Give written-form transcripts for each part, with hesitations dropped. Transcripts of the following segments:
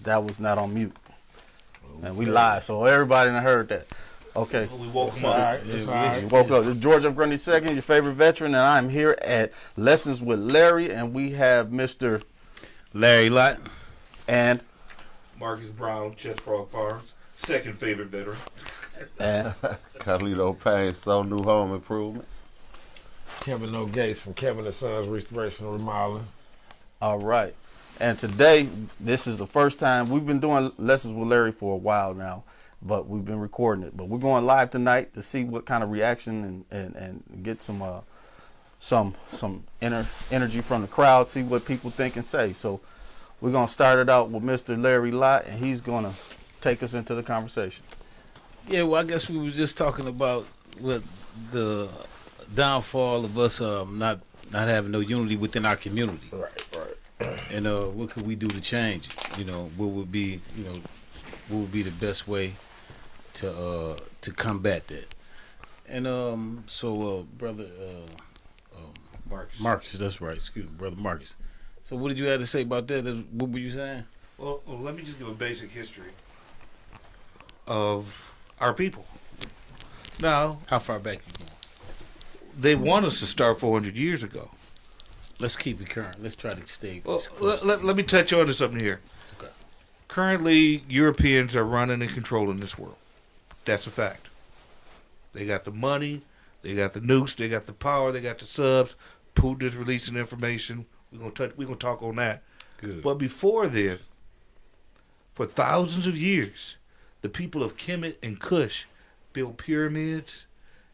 that was not on mute. And we live, so everybody done heard that. Okay. We woke him up. You woke up. This is George F. Grundy II, your favorite veteran, and I'm here at Lessons with Larry, and we have Mr. Larry Lott. And Marcus Brown, Chest Frog Farms, second favorite veteran. and Carlito Payne, So New Home Improvement. Kevin O. Gates from Kevin & Sons Restoration and Remodeling. all right. And today, this is the first time we've been doing Lessons with Larry for a while now, but we've been recording it. But we're going live tonight to see what kind of reaction and get some energy from the crowd, see what people think and say. So we're going to start it out with Mr. Larry Lott, and he's going to take us into the conversation. Yeah, well, I guess we were just talking about what the downfall of us not having no unity within our community. Right. And what could we do to change it? What would be the best way to combat that? And brother Marcus, that's right. Excuse me, brother Marcus. So what did you have to say about that? What were you saying? Well, let me just give a basic history of our people. Now, How far back you going? they want us to start 400 years ago. Let's keep it current. Let's try to stay. Well, as close let me touch on to something here. Okay. Currently, Europeans are running and controlling this world. That's a fact. They got the money, they got the nukes, they got the power, they got the subs. Putin is releasing information. We're gonna talk on that. Good. But before then, for thousands of years, the people of Kemet and Kush built pyramids,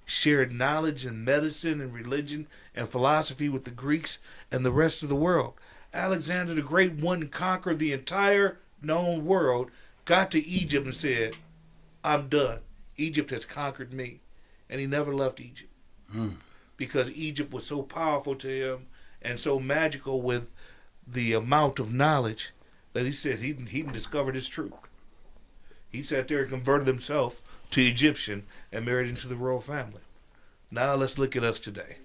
shared knowledge in medicine and religion and philosophy with the Greeks and the rest of the world. Alexander the Great wanted to conquer the entire known world, got to Egypt and said, I'm done. Egypt has conquered me. And he never left Egypt. Because Egypt was so powerful to him and so magical with the amount of knowledge that he said he discovered his truth. He sat there and converted himself to Egyptian and married into the royal family. Now let's look at us today.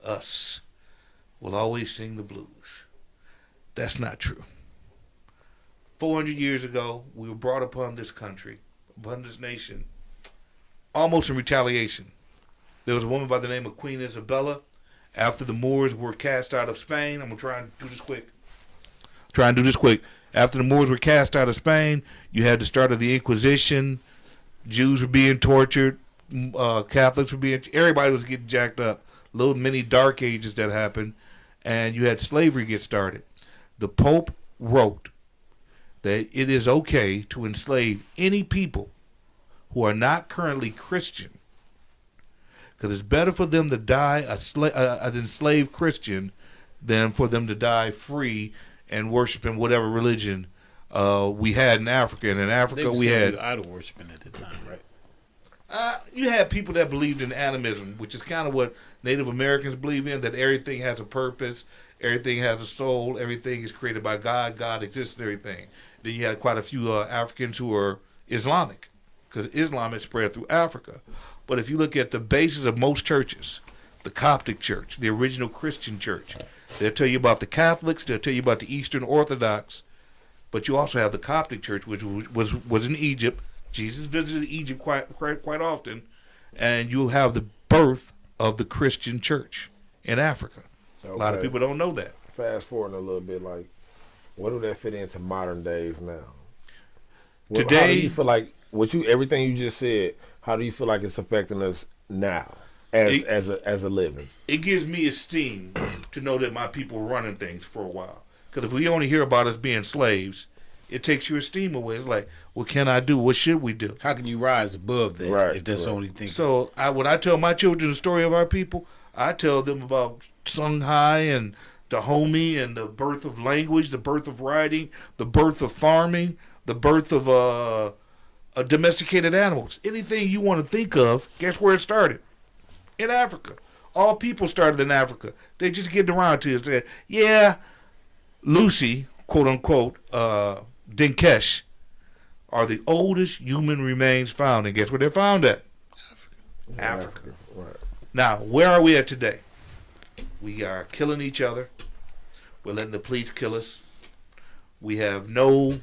Us will always sing the blues. That's not true. 400 years ago, we were brought upon this country, upon this nation, almost in retaliation. There was a woman by the name of Queen Isabella. After the Moors were cast out of Spain, I'm going to try and do this quick. After the Moors were cast out of Spain, you had the start of the Inquisition. Jews were being tortured. Catholics were everybody was getting jacked up. Little mini dark ages that happened. And you had slavery get started. The Pope wrote that it is okay to enslave any people who are not currently Christian. Because it's better for them to die an enslaved Christian than for them to die free and worshiping whatever religion we had in Africa. And in Africa we had idol worshiping at the time, right? You had people that believed in animism, which is kind of what Native Americans believe in, that everything has a purpose, everything has a soul, everything is created by God, God exists in everything. Then you had quite a few Africans who were Islamic, because Islam is spread through Africa. But if you look at the basis of most churches, the Coptic Church, the original Christian church, they'll tell you about the Catholics, they'll tell you about the Eastern Orthodox, but you also have the Coptic Church, which was in Egypt. Jesus visited Egypt quite often, and you have the birth of the Christian church in Africa. Okay. A lot of people don't know that. Fast forward a little bit, like, what do that fit into modern days now? Today, how do you feel like everything you just said? How do you feel like it's affecting us now as a living? It gives me esteem to know that my people were running things for a while. Because if we only hear about us being slaves, it takes your esteem away. It's like, what can I do? What should we do? How can you rise above that if that's the only thing? So when I tell my children the story of our people, I tell them about Songhai and Dahomey and the birth of language, the birth of writing, the birth of farming, the birth of domesticated animals. Anything you want to think of, guess where it started? In Africa. All people started in Africa. They just getting around to it. Say, yeah, Lucy, quote unquote, Dinkesh, are the oldest human remains found. And guess where they're found at? Africa. Right. Now, where are we at today? We are killing each other. We're letting the police kill us. We have no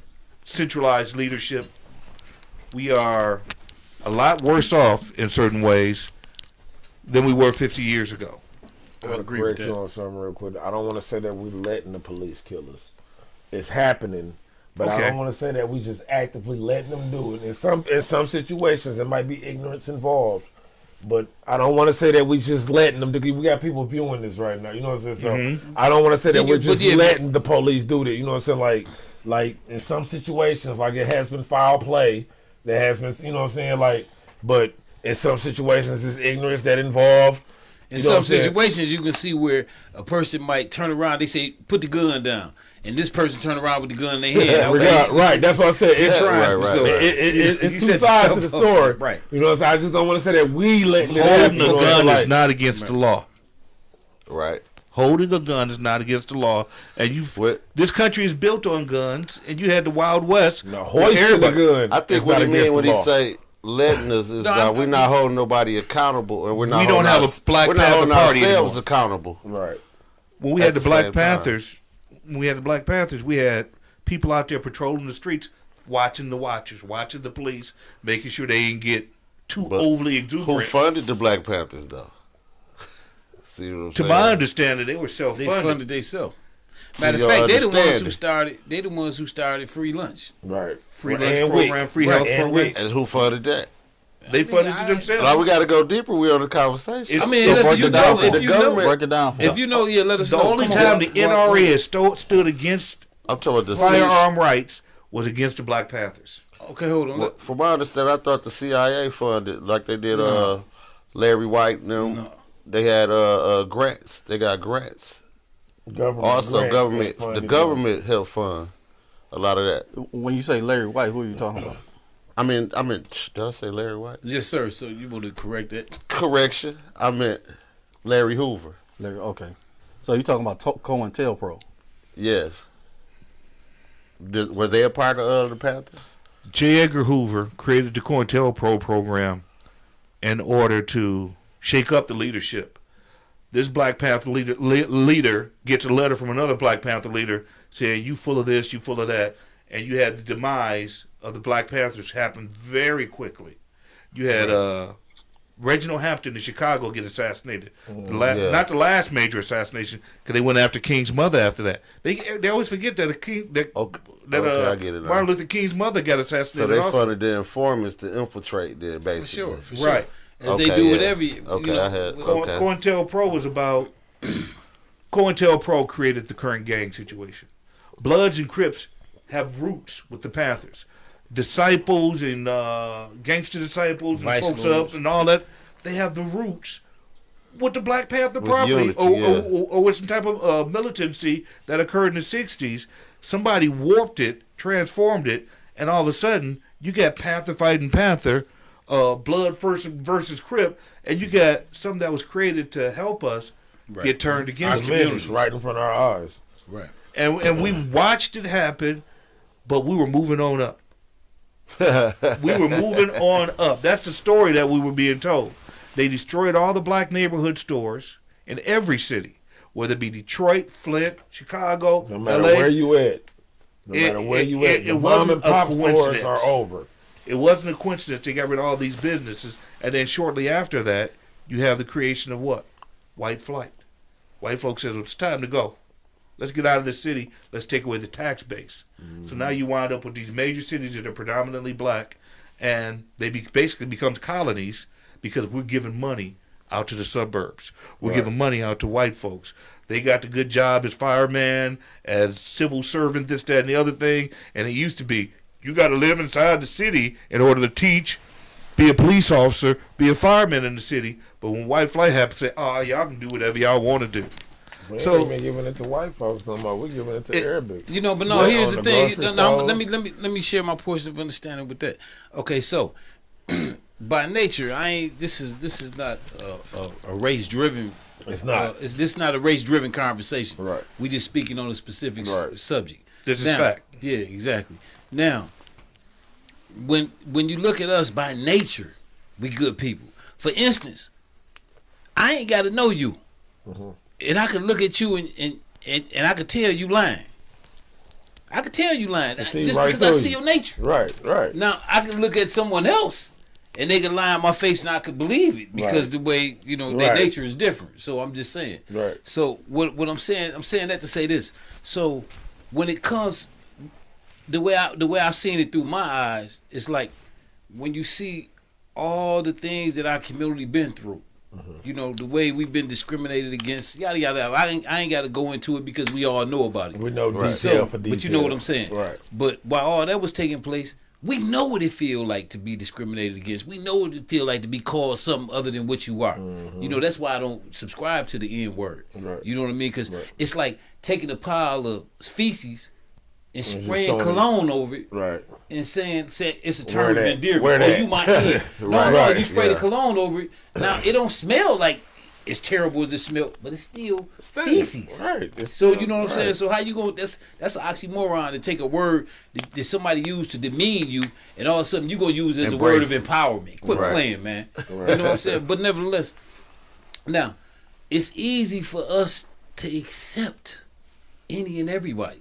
centralized leadership, we are a lot worse off in certain ways than we were 50 years ago. I want to agree with correct you that. on something real quick. I don't want to say that we're letting the police kill us. It's happening, but I Okay. don't want to say that we just actively letting them do it. In some situations, there might be ignorance involved, but I don't want to say that we just letting them do it. We got people viewing this right now. You know what I'm saying? So I don't want to say that But we're yeah, just but yeah, letting the police do that. You know what I'm saying? Like in some situations, like it has been foul play. There has been, you know what I'm saying? Like, but in some situations, it's ignorance that involved. In You know what some I'm saying? situations, you can see where a person might turn around. They say, "Put the gun down," and this person turn around with the gun in their hand. Okay. Right, that's what I said. It's Yeah, right. So, it's You two said sides to the yourself, story. right. You know what I'm saying? I just don't want to say that we letting it happen. Holding You a know what I'm gun saying? is not against the law. Right. Holding a gun is not against the law, and What? this country is built on guns, and you had the Wild West. No, where hoisting the everybody- gun. I think is what not he mean against when the he law. say letting us is No, that we're not holding nobody accountable, and we're not. We don't holding have a us- Black We're not Panther holding Party ourselves anymore. accountable. Right. When we At had the the Black same time. Panthers, we had people out there patrolling the streets, watching the watchers, watching the police, making sure they didn't get too But overly Who exuberant. funded the Black Panthers though? See what I'm To saying? my understanding, they were They self-funded. funded themselves. Matter of your fact, they the ones who understanding. started. They the ones who started free lunch. Right. Free Right. lunch And program, WIC. free Right. health And program. WIC. And who funded that? They funded it I- themselves. Now we got to go deeper. We on the conversation. It's- I mean, So let's- break you it down know, for if the you know, government. Break it down for if us. you know, yeah, let us the know. only Come time on. the NRA stood against I'm talking about the firearm rights was against the Black Panthers. Okay, hold on. Well, from my understanding, I thought the CIA funded like they did Larry White and them. No. They had grants. They got grants. Government Also, grants government. that funded The them. government helped fund a lot of that. When you say Larry White, who are you talking about? I mean, did I say Larry White? Yes, sir. So you want to correct that? Correction. I meant Larry Hoover. Larry, okay. So you talking about COINTELPRO? Yes. Were they a part of the Panthers? J. Edgar Hoover created the COINTELPRO program in order to shake up the leadership. This Black Panther leader gets a letter from another Black Panther leader saying, "You full of this, you full of that," and you had the demise of the Black Panthers happen very quickly. You had Reginald Hampton in Chicago get assassinated. Yeah. Not the last major assassination, because they went after King's mother after that. They always forget that Okay, I get it now. Martin Luther King's mother got So assassinated. they also. funded the informants to infiltrate there, basically. For sure. Right. As they Okay, do with yeah. every. Okay, I had- with- okay. COINTELPRO was about COINTELPRO created the current gang situation. Bloods and Crips have roots with the Panthers. Disciples and gangster disciples and Vice folks lords. up and all that, they have the roots with the Black Panther With property unity, or with some type of militancy that occurred in the 60s. Somebody warped it, transformed it, and all of a sudden you got Panther fighting Panther, Blood versus Crip, and you got something that was created to help us get turned against Our men communities. right in front of our eyes. Right. And we watched it happen, but we were moving on up. We were moving on up. That's the story that we were being told. They destroyed all the black neighborhood stores in every city, whether it be Detroit, Flint, Chicago, No matter LA. where you at. No It- matter where it- you at. it The mom wasn't and a pop stores coincidence. are over. It wasn't a coincidence they got rid of all these businesses, and then shortly after that, you have the creation of what? White flight. White folks says, well, it's time to go. Let's get out of the city. Let's take away the tax base. So now you wind up with these major cities that are predominantly black, and they basically becomes colonies because we're giving money out to the suburbs. We're giving money out to white folks. They got the good job as fireman, as civil servant, this, that, and the other thing. And it used to be, you got to live inside the city in order to teach, be a police officer, be a fireman in the city. But when white flight happens, say, oh, y'all can do whatever y'all want to do. We So- ain't even giving it to white folks no more. We're giving it to Arabic. You know, but no. What, Here's on the the thing. grocery No, store? let me share my portion of understanding with that. Okay, so by nature, I ain't. This is not a race driven. It's not. This is not a race driven conversation. Right. We just speaking on a specific Right. subject. This is Now, fact. Yeah, exactly. Now, when you look at us by nature, we good people. For instance, I ain't got to know you, and I can look at you and I can tell you lying. I can tell you lying see just right because I through see you. your nature. Right. Now I can look at someone else and they can lie in my face and I could believe it because Right. the way their Right. nature is different. So I'm just saying. Right. So what I'm saying that to say this. So when it comes the way I've seen it through my eyes, it's like when you see all the things that our community been through. The way we've been discriminated against, yada yada. I ain't got to go into it because we all know about it. We know detail So, for detail. but you know what I'm saying. Right. But while all that was taking place, we know what it feel like to be discriminated against. We know what it feel like to be called something other than what you are. That's why I don't subscribe to the N word. Right. You know what I mean? Because it's like taking a pile of feces and just spraying throwing it. cologne over it Right. and saying it's a Where term of that? endearment. Where Oh, that? you my kid. No, Right. you spray the Yeah. cologne over it. Now it don't smell like as terrible as it smelled, but it's still feces. Right. So you know what I'm saying? So how you going? That's an oxymoron to take a word that somebody used to demean you, and all of a sudden you gonna use it as a word of Embrace. empowerment. Quit Right. playing, man. You know what I'm saying? But nevertheless, now it's easy for us to accept any and everybody.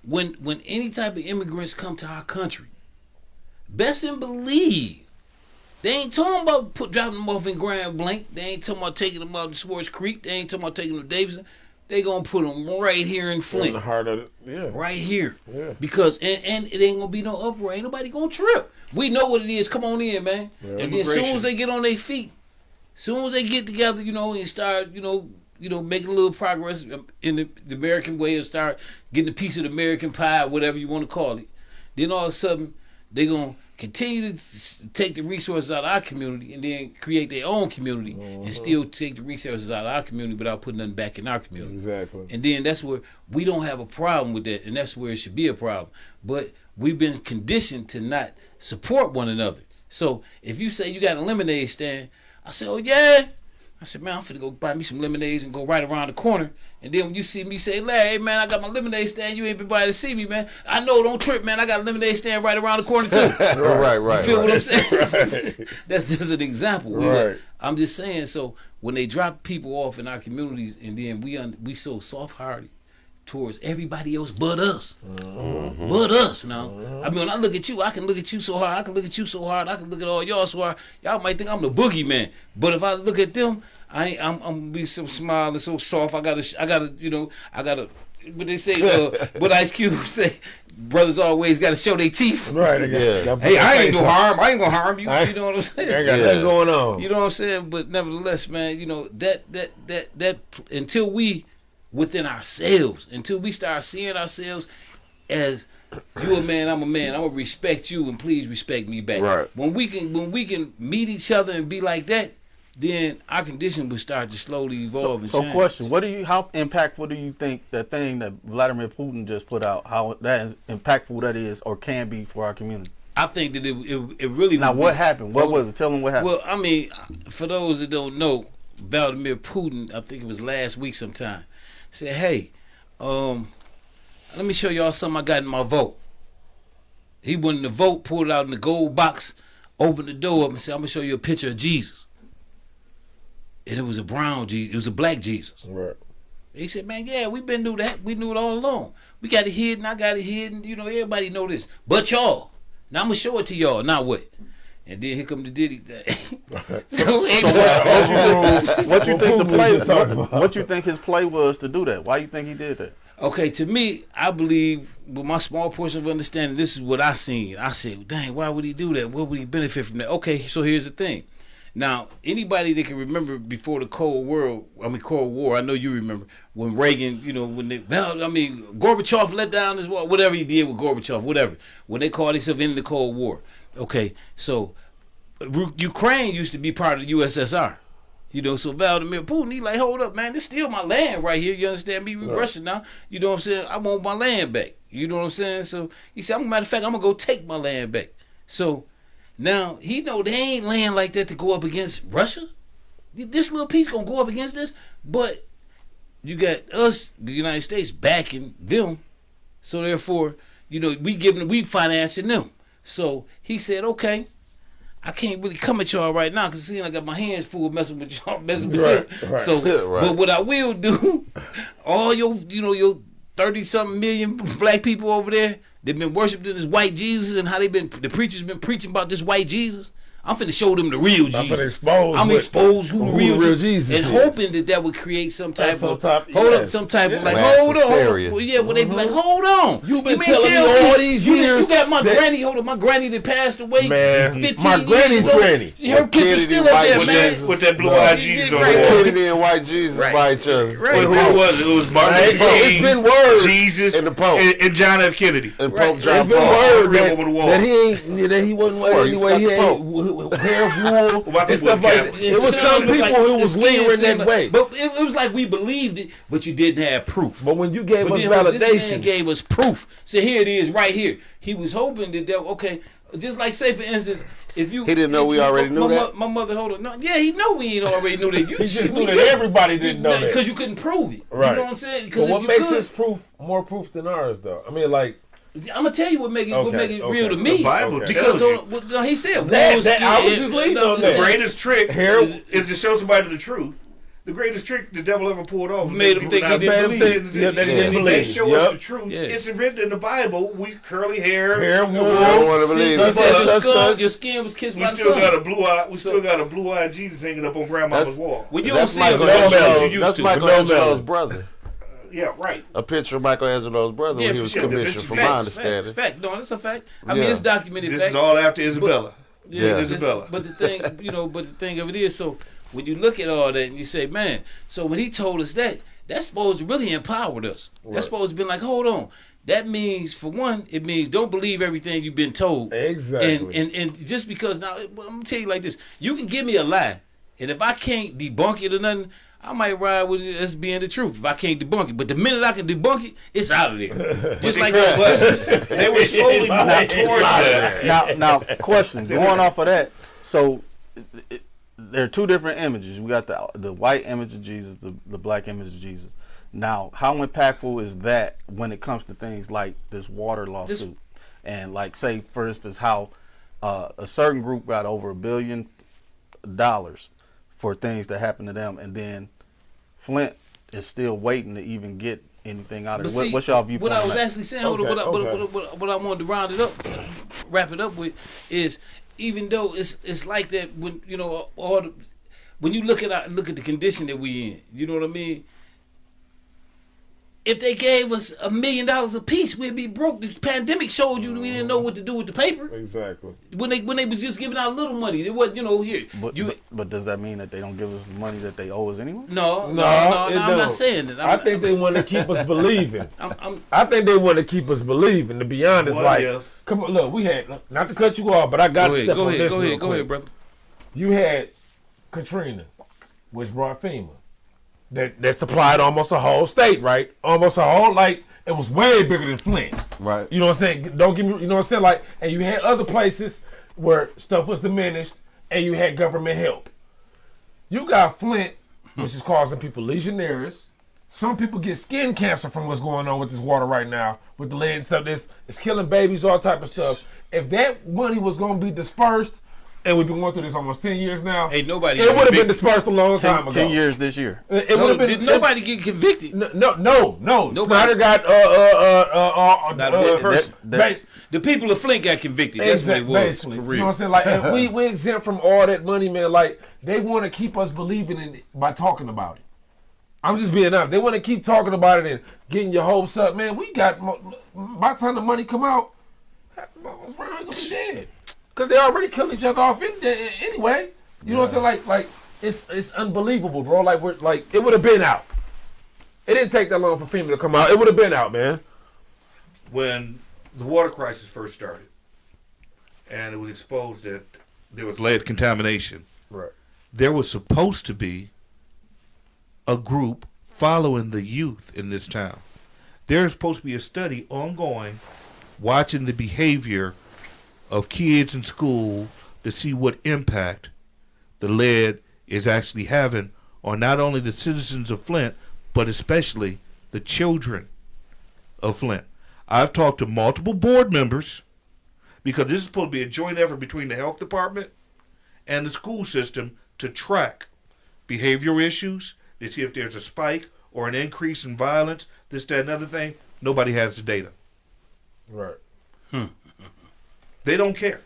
When any type of immigrants come to our country, best and believe they ain't talking about dropping them off in Grand Blanc. They ain't talking about taking them out to Swartz Creek. They ain't talking about taking them to Davidson. They gonna put them right here in In Flint, the heart of it. Yeah. right here, Yeah. because and it ain't gonna be no uproar. Ain't nobody gonna trip. We know what it is. Come on in, man. And then as soon as they get on their feet, soon as they get together, and start, making a little progress in the American way and start getting a piece of the American pie, whatever you want to call it, then all of a sudden they're going to continue to take the resources out of our community and then create their own community and still take the resources out of our community without putting nothing back in our community. Exactly. And then that's where we don't have a problem with that, and that's where it should be a problem. But we've been conditioned to not support one another. So if you say you got a lemonade stand, I say, oh yeah. I said, man, I'm finna go buy me some lemonades and go right around the corner. And then when you see me say, Larry, hey, man, I got my lemonade stand. You ain't been by to see me, man. I know, don't trip, man. I got a lemonade stand right around the corner, too. Right. You feel what I'm saying? Right. That's just an example. Right. I'm just saying, so when they drop people off in our communities and then we so soft-hearted towards everybody else but us. But us, now. I mean, when I look at you, I can look at you so hard. I can look at you so hard. I can look at all y'all so hard. Y'all might think I'm the boogeyman. But if I look at them, I'm gonna be so smile and so soft. I gotta. What they say? What Ice Cube say? Brothers always gotta show their teeth. Right. Yeah. Hey, I ain't gonna harm. I ain't gonna harm you. I You know what I'm saying? I got Yeah. nothing going on. You know what I'm saying? But nevertheless, man, that until we within ourselves, until we start seeing ourselves as you a man, I'm a man, I'm gonna respect you and please respect me back. Right. When we can meet each other and be like that, then our condition will start to slowly evolve and So change. question, how impactful do you think that thing that Vladimir Putin just put out, how that impactful that is or can be for our community? I think that it really Now would what be- happened? What was it? Tell them what happened. Well, I mean, for those that don't know, Vladimir Putin, I think it was last week sometime, said, hey, let me show y'all something I got in my vote. He went in the vote, pulled it out in the gold box, opened the door up and said, I'm going to show you a picture of Jesus. And it was a brown Jesus. It was a black Jesus. Right. He said, man, yeah, we been through that. We knew it all along. We got it hidden. I got it hidden. Everybody know this. But y'all. Now I'm going to show it to y'all. Now what? And then here come the Diddy thing. What you think the Putin play? was just talking about. What you think his play was to do that? Why you think he did that? Okay, to me, I believe, with my small portion of understanding, this is what I seen. I said, dang, why would he do that? What would he benefit from that? Okay, so here's the thing. Now, anybody that can remember before the Cold War, I know you remember, when Reagan, Gorbachev let down his wall, whatever he did with Gorbachev, whatever, when they called themselves in the Cold War. Okay, so Ukraine used to be part of the USSR. So Vladimir Putin, he like, hold up, man, this still my land right here. You understand me? We Russian now. You know what I'm saying? I want my land back. You know what I'm saying? So he said, matter of fact, I'm going to go take my land back. So now he know they ain't land like that to go up against Russia. This little piece going to go up against this. But you got us, the United States, backing them. So therefore, we financing them. So he said, okay, I can't really come at y'all right now because I got my hands full messing with y'all, messing with Right, them. right. So, Right. but what I will do, all your 30-something million black people over there. They've been worshiping this white Jesus, and how the preachers been preaching about this white Jesus. I'm finna show them the real Jesus. I'm finna expose. I'm expose who the real Jesus is, and hoping that would create some type of hold up, some type of like Mass hold hysteria. on, well, yeah, where they be like, hold on, You've been mean telling tell me all these years. You got my that- granny. Hold on, my granny that passed away. Man, 15 my years granny's ago. granny. Her With picture Kennedy still White up there, Jesus. man. With that blue-eyed Jesus on Right. the wall. Kennedy and white Jesus Right. by each other. Right. Who was it? It was Martin Right. Luther It's King, been word. Jesus, And the Pope. and John F. Kennedy. And Right. Pope John It's been Paul. word Three that, over the wall. that he wasn't Four, white you anyway. He forgot had the hair of wool Well, my and people stuff were like Catholic. that. It was some people who was leaning that way. But it was like we believed it, but you didn't have proof. But when you gave us then this man validation, gave us proof. So here it is, right here. He was hoping that okay, just like say for instance, if you He didn't know we already knew that? My mother, hold on, no, yeah, he know we ain't already knew that. You he just knew that everybody didn't know that. because you couldn't prove it. Right. You know what I'm saying? But Because what makes his proof more proof than ours, though? I mean, like I'm gonna tell you what make it real to okay. me. The Bible Okay. tells you. Because he said That- I was just leading on The that. greatest trick Hair- is to show somebody the truth. The greatest trick the devil ever pulled off Made him think he didn't believe. Yeah, that he didn't They believe. show us Yep. the truth. Yeah. It's written in the Bible. We curly hair. Hair, you know, wool. I don't want to believe He it. said Such. your skin was kissed We by the still sun. got a blue eye. We still got a blue-eyed Jesus hanging up on Grandmama's That's- wall. When you don't That's see him, Michelangelo. you used That's to. Michelangelo's brother. Yeah, right. A picture of Michelangelo's brother Yeah, when he for was sure. commissioned, That's from facts, my understanding. Fact. No, that's a fact. I mean, Yeah. it's documented This fact. is all after Isabella. Yeah, Yeah. Isabella. But the thing, but the thing of it is, so when you look at all that and you say, man, so when he told us that, that's supposed to really empowered us. That's supposed to be like, hold on. That means, for one, it means don't believe everything you've been told. Exactly. And just because now, I'm gonna tell you like this: you can give me a lie, and if I can't debunk it or nothing, I might ride with it as being the truth. If I can't debunk it, but the minute I can debunk it, it's out of there. Just like that. They were slowly moving towards that. Now, question. Going off of that, so there are two different images. We got the white image of Jesus, the black image of Jesus. Now, how impactful is that when it comes to things like this water lawsuit, and like say for instance how a certain group got over $1 billion for things that happened to them, and then Flint is still waiting to even get anything out of it. But see, What's y'all viewpoint what I on was that? actually saying, Okay, what I wanted to wrap it up with is, even though it's like that when you know when you look at the condition that we in, you know what I mean. If they gave us $1 million a piece, we'd be broke. The pandemic showed you we didn't know what to do with the paper. Exactly. When they was just giving out little money, it was here. But does that mean that they don't give us the money that they owe us anyway? No, it I'm not don't. saying that. I think they want to keep us believing. I'm I think they want to keep us believing. To be honest, What like, if? come on, look, we had not to cut you off, but I got to step on this. real go quick. ahead, brother. You had Katrina, which brought FEMA. That supplied almost a whole state, right? Almost a whole, like, it was way bigger than Flint. Right. You know what I'm saying? Don't give me, you know what I'm saying? Like, and you had other places where stuff was diminished and you had government help. You got Flint, which is causing people legionnaires. Some people get skin cancer from what's going on with this water right now, with the lead and stuff. It's killing babies, all type of stuff. If that money was going to be dispersed, and we've been going through this almost 10 years now, Hey, nobody. it would have been dispersed a long time ago. 10 years this year. It would have been. Did nobody get convicted? No. Nobody. Snyder got Not a bit person. That- The people of Flint got convicted. That's what it was. Basically, For you real. know what I'm saying? Like, and we exempt from all that money, man. Like, they want to keep us believing in it by talking about it. I'm just being honest. They want to keep talking about it and getting your hopes up, man. We got by the time the money come out, what's wrong? Gonna be dead because they already killed each other off anyway. You know what I'm saying? Like it's unbelievable, bro. Like it would have been out. It didn't take that long for FEMA to come out. It would have been out, man. When the water crisis first started, and it was exposed that there was lead contamination, Right. there was supposed to be a group following the youth in this town. There's supposed to be a study ongoing, watching the behavior of kids in school to see what impact the lead is actually having on not only the citizens of Flint, but especially the children of Flint. I've talked to multiple board members, because this is supposed to be a joint effort between the health department and the school system to track behavioral issues, to see if there's a spike or an increase in violence. this, that, and other thing. Nobody has the data. Right. They don't care.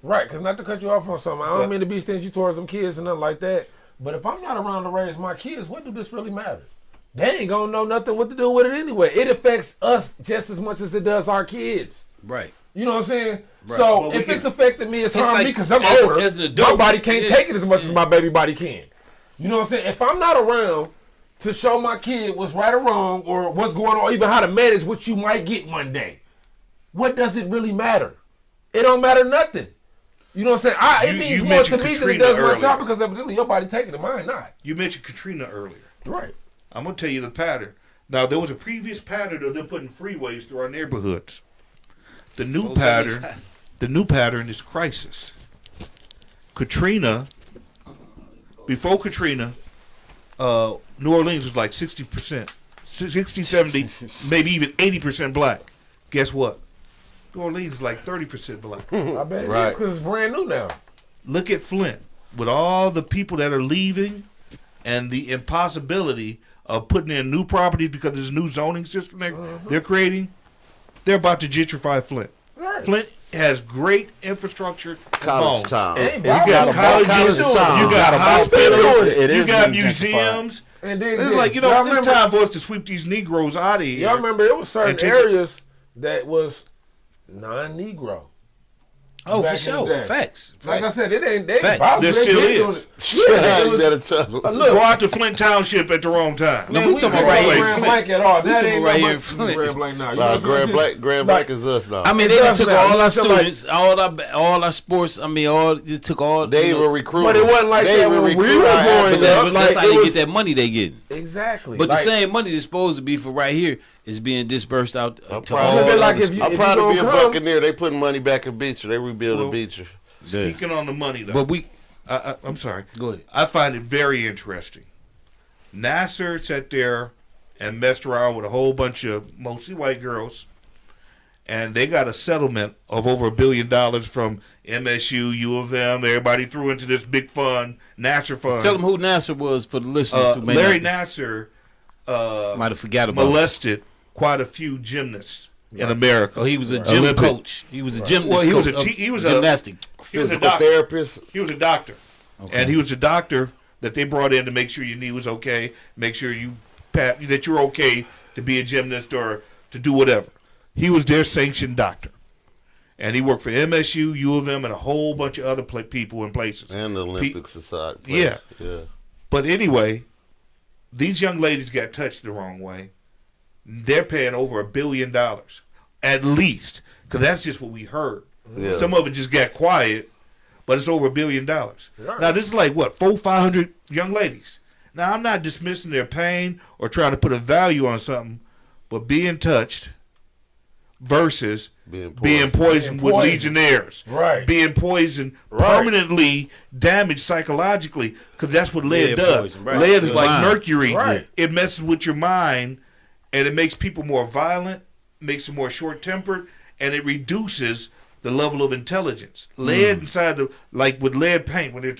Right, because not to cut you off on something, I don't mean to be stingy towards them kids and nothing like that. But if I'm not around to raise my kids, what do this really matter? They ain't gonna know nothing what to do with it anyway. It affects us just as much as it does our kids. Right. You know what I'm saying? Right. So Well, we if it's can- affecting me, it's harming like- me because I'm as- older. as an adult, my body can't yeah. take it as much as my baby body can. You know what I'm saying? If I'm not around to show my kid what's right or wrong or what's going on, even how to manage what you might get one day, what does it really matter? It don't matter nothing. You know what I'm saying? It You- means you more to mentioned me than it Katrina does my earlier. child because evidently your body taking it, mine not. You mentioned Katrina earlier. Right. I'm going to tell you the pattern. Now, there was a previous pattern of them putting freeways through our neighborhoods. The new pattern is crisis. Katrina, before Katrina, New Orleans was like 60%, 60, 70, maybe even 80% black. Guess what? New Orleans is like 30% black. I bet it Right. is because it's brand new now. Look at Flint. With all the people that are leaving and the impossibility of putting in new properties because of this new zoning system they're creating, they're about to gentrify Flint. Right. Flint has great infrastructure. College homes. town. Hey, You Bob, got Bob, colleges, college town. you got Bob, hospitals, it you is got being gentrified. museums. And then It's this. like, Y'all it's remember- time for us to sweep these Negroes out of here. Y'all remember it was certain And take- areas that was non-Negro. Oh, Back for in the sure. day. Facts. Like I said, it ain't. They Facts. bounce, There they still been doing is. it. Yeah, it was- You better tell them. look, Go out to Flint Township at the wrong time. No, man, we talking ain't about right got here in Grand Flint. Blanc at all. We That talking ain't right no here in much Flint. Grand Blanc now. You know Nah, what I'm saying? Grand Like- Black is us now. I mean, It they done does took now. all our So, like- students, all our sports. I mean, they took all. They you know, were recruiting. But it wasn't like they that were when we recruiting were our growing athletes. up. But Like, that's how it they was- get that money they getting. Exactly. But Like, the same money that's supposed to be for right here is being dispersed out to proud all of it. Like other if you- I'm if proud to be a gonna come- Buccaneer. They putting money back in Beecher. They rebuilding Well, Beecher. schools. Speaking on the money, though. But we I'm sorry. go ahead. I find it very interesting. Nasser sat there and messed around with a whole bunch of mostly white girls, and they got a settlement of over $1 billion from MSU, U of M. Everybody threw into this big fund, Nasser fund. Tell them who Nasser was for the listeners who may Larry not, Nasser might have forgot about. molested quite a few gymnasts in America. Oh, he was a gym Olympic. coach. He was a gymnast. Well, he was coach a of he was a gymnastic. he was a Physical doctor. therapist. He was a doctor, Okay. and he was a doctor that they brought in to make sure your knee was okay, make sure that you're okay to be a gymnast or to do whatever. He was their sanctioned doctor, and he worked for MSU, U of M, and a whole bunch of other people and places. And the Olympic Society. Yeah. Yeah. But anyway, these young ladies got touched the wrong way. They're paying over $1 billion, at least, because that's just what we heard. Yeah. Some of it just got quiet, but it's over $1 billion. Now this is like what 500 young ladies. Now I'm not dismissing their pain or trying to put a value on something, but being touched versus Being being poisoned Being with poisoned. legionnaires, Right. being poisoned, Right. permanently damaged psychologically, because that's what lead Lead does. poison, right. Lead is Your like mind. mercury. Right. It messes with your mind, and it makes people more violent, makes them more short-tempered, and it reduces the level of intelligence. Lead inside the, like with lead paint, when they're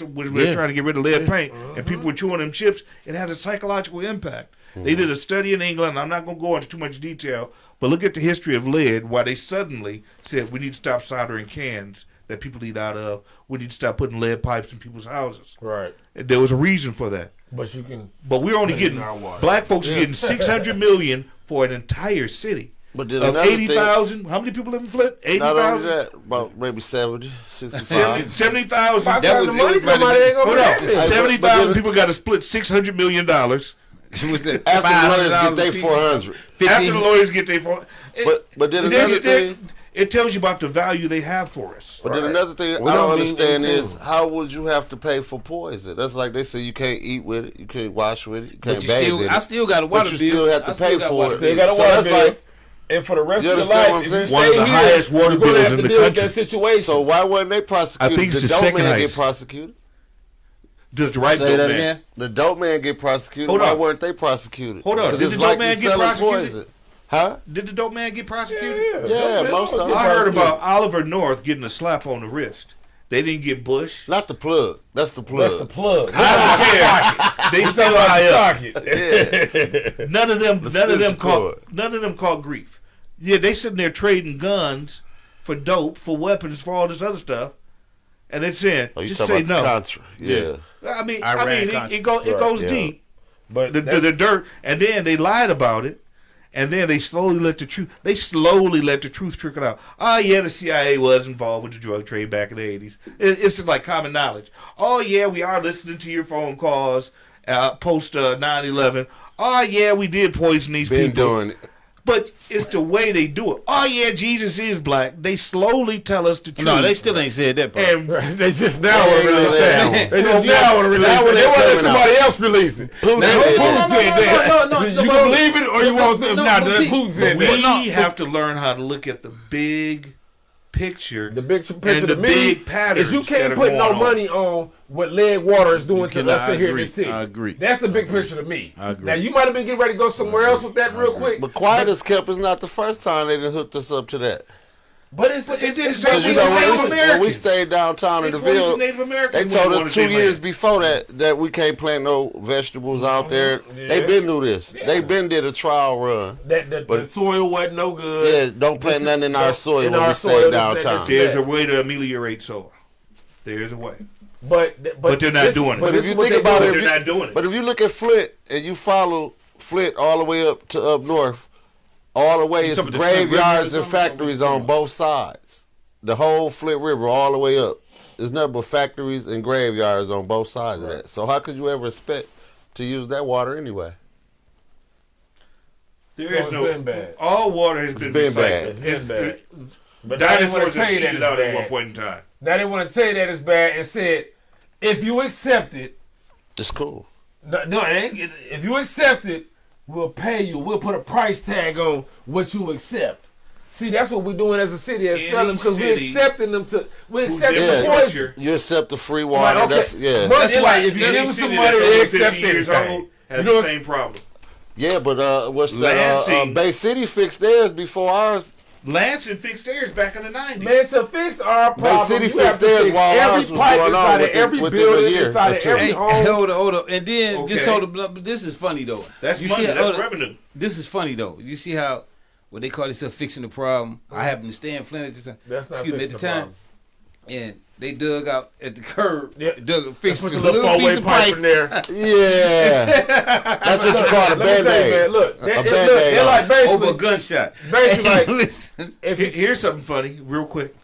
Yeah. trying to get rid of lead paint, and people were chewing them chips, it has a psychological impact. They did a study in England, and I'm not going to go into too much detail, but look at the history of lead, why they suddenly said we need to stop soldering cans that people eat out of. We need to stop putting lead pipes in people's houses. Right. And there was a reason for that. But you can. But we're only Put it in getting, our water. black folks are getting $600 million for an entire city. But then Of another thing, 80,000, how many people live in Flint? not only 80,000? that, about maybe 70, 65. 70,000. By the That time was- the it money was come out, about it ain't gonna Hold be on. that big. 70,000 but- people got to split $600 million. With the After the lawyers get $500 they piece. 400. After the lawyers get their phone. But then another thing, it tells you about the value they have for us. but then another thing We I don't don't need understand anything. is how would you have to pay for poison? That's like they say you can't eat with it, you can't wash with it, you But can't you bathe still, in it. I still got a water but you bill. still have to I still pay got for water it. They got a So water that's bill. like, And for the rest You of your understand life, what I'm if saying? you One of stay the here, highest water you're gonna bills have in to the deal with country. that situation. so why weren't they prosecuted? I think it's the the dope second man get highest. prosecuted? Does the right Say dope that man? again. The dope man get prosecuted. Hold why on. weren't they prosecuted? Hold on. 'Cause Did it's the dope like man you get selling prosecuted? poison. Huh? Did the dope man get prosecuted? Yeah, most of them. I heard about Oliver North getting a slap on the wrist. They didn't get Bush. Not the plug. That's the plug. That's the plug. They It's still about high the up. socket. None of them cord. caught grief. Yeah, they sitting there trading guns for dope, for weapons, for all this other stuff, and they're saying, Oh, you just talking say about no. the Contra. Yeah. I mean, Iran it goes yeah. deep. But The dirt, and then they lied about it, and then they slowly let the truth. They slowly let the truth trickle out. Oh yeah, the CIA was involved with the drug trade back in the 80s. It's just like common knowledge. Oh yeah, we are listening to your phone calls post 9/11. Oh yeah, we did poison these Been people. doing it. But it's the way they do it. Oh yeah, Jesus is black. They slowly tell us the truth. No, they still ain't said that part. And they just now want to Yeah, release yeah, that. They just now want to release Now it. when They they want to let coming somebody out. else release it. Putin Now, said Putin that. said that. no, You but- gonna believe it or you want to? no, Nah, but Putin said we that. have to learn how to look at the big picture. The big picture and to the me big patterns is you that can't are put no going on. money on what lead water is doing to cannot- us here in agree. this city. I agree. That's the big picture to me. I agree. Now you might have been getting ready to go somewhere else with that real quick. But quiet as kept is not the first time they done hooked us up to that. But it's But they did it's the same Because thing you know with Native when we Americans. stayed downtown in They the poisoned Ville, Native Americans they when told they us wanted 2 their years land. before that we can't plant no vegetables out there. Yeah. They been knew this. Yeah. They been did a trial run. that the But- soil wasn't no good. Yeah, don't plant nothing in our soil in when our we soil, stay this, downtown. that, There's a way to ameliorate soil. There's a way. But they're not doing it. But this if you is what think they about do. it, They're not doing it. But if you look at Flint and you follow Flint all the way up to up north, all the way it's talking about the Flint graveyards River or and something? factories on both sides. The whole Flint River all the way up. There's nothing but factories and graveyards on both sides of that. So how could you ever expect to use that water anyway? There So is it's no. been bad. All water has been been recycled. bad. It's been bad. But now they want Dinosaurs to tell you have that eaten it's out at one bad. point in time. Now they want to tell you that it's bad and said, if you accept it, It's cool. no, it ain't, if you accept it, we'll pay you. We'll put a price tag on what you accept. See, that's what we're doing as a city, as Any fellas, because we're city accepting them to. We're whose accepting the infrastructure- poison. You accept the free water. Right, okay. That's yeah. Money, That's why like, if you any give them city some that's money, over they 50 accept years anything. old has You know the same problem. Yeah, but what's that? Lansing. Bay City fixed theirs before ours. Lansing fixed theirs back in the 90s. Man, to fix our problem, City you fixed have to theirs fix while every ours was pipe going on inside of within- every within a building, year inside or of two. every Hey, home. hold on. And then Okay. this is funny though. That's you money. See, That's revenue. This is funny though. You see how what they call themselves fixing the problem. I happened to stay in Flint at the time. That's not Excuse me, at fixing the the time. problem. And they dug out at the curb. Yeah. Fixed Put a the little little piece four-way of pipe pipe. in there. Yeah, that's what you call a Let me tell you, man, band-aid. look, A they're like band-aid. Over a basically, gunshot. basically like, Listen, if you, Here's something funny, real quick.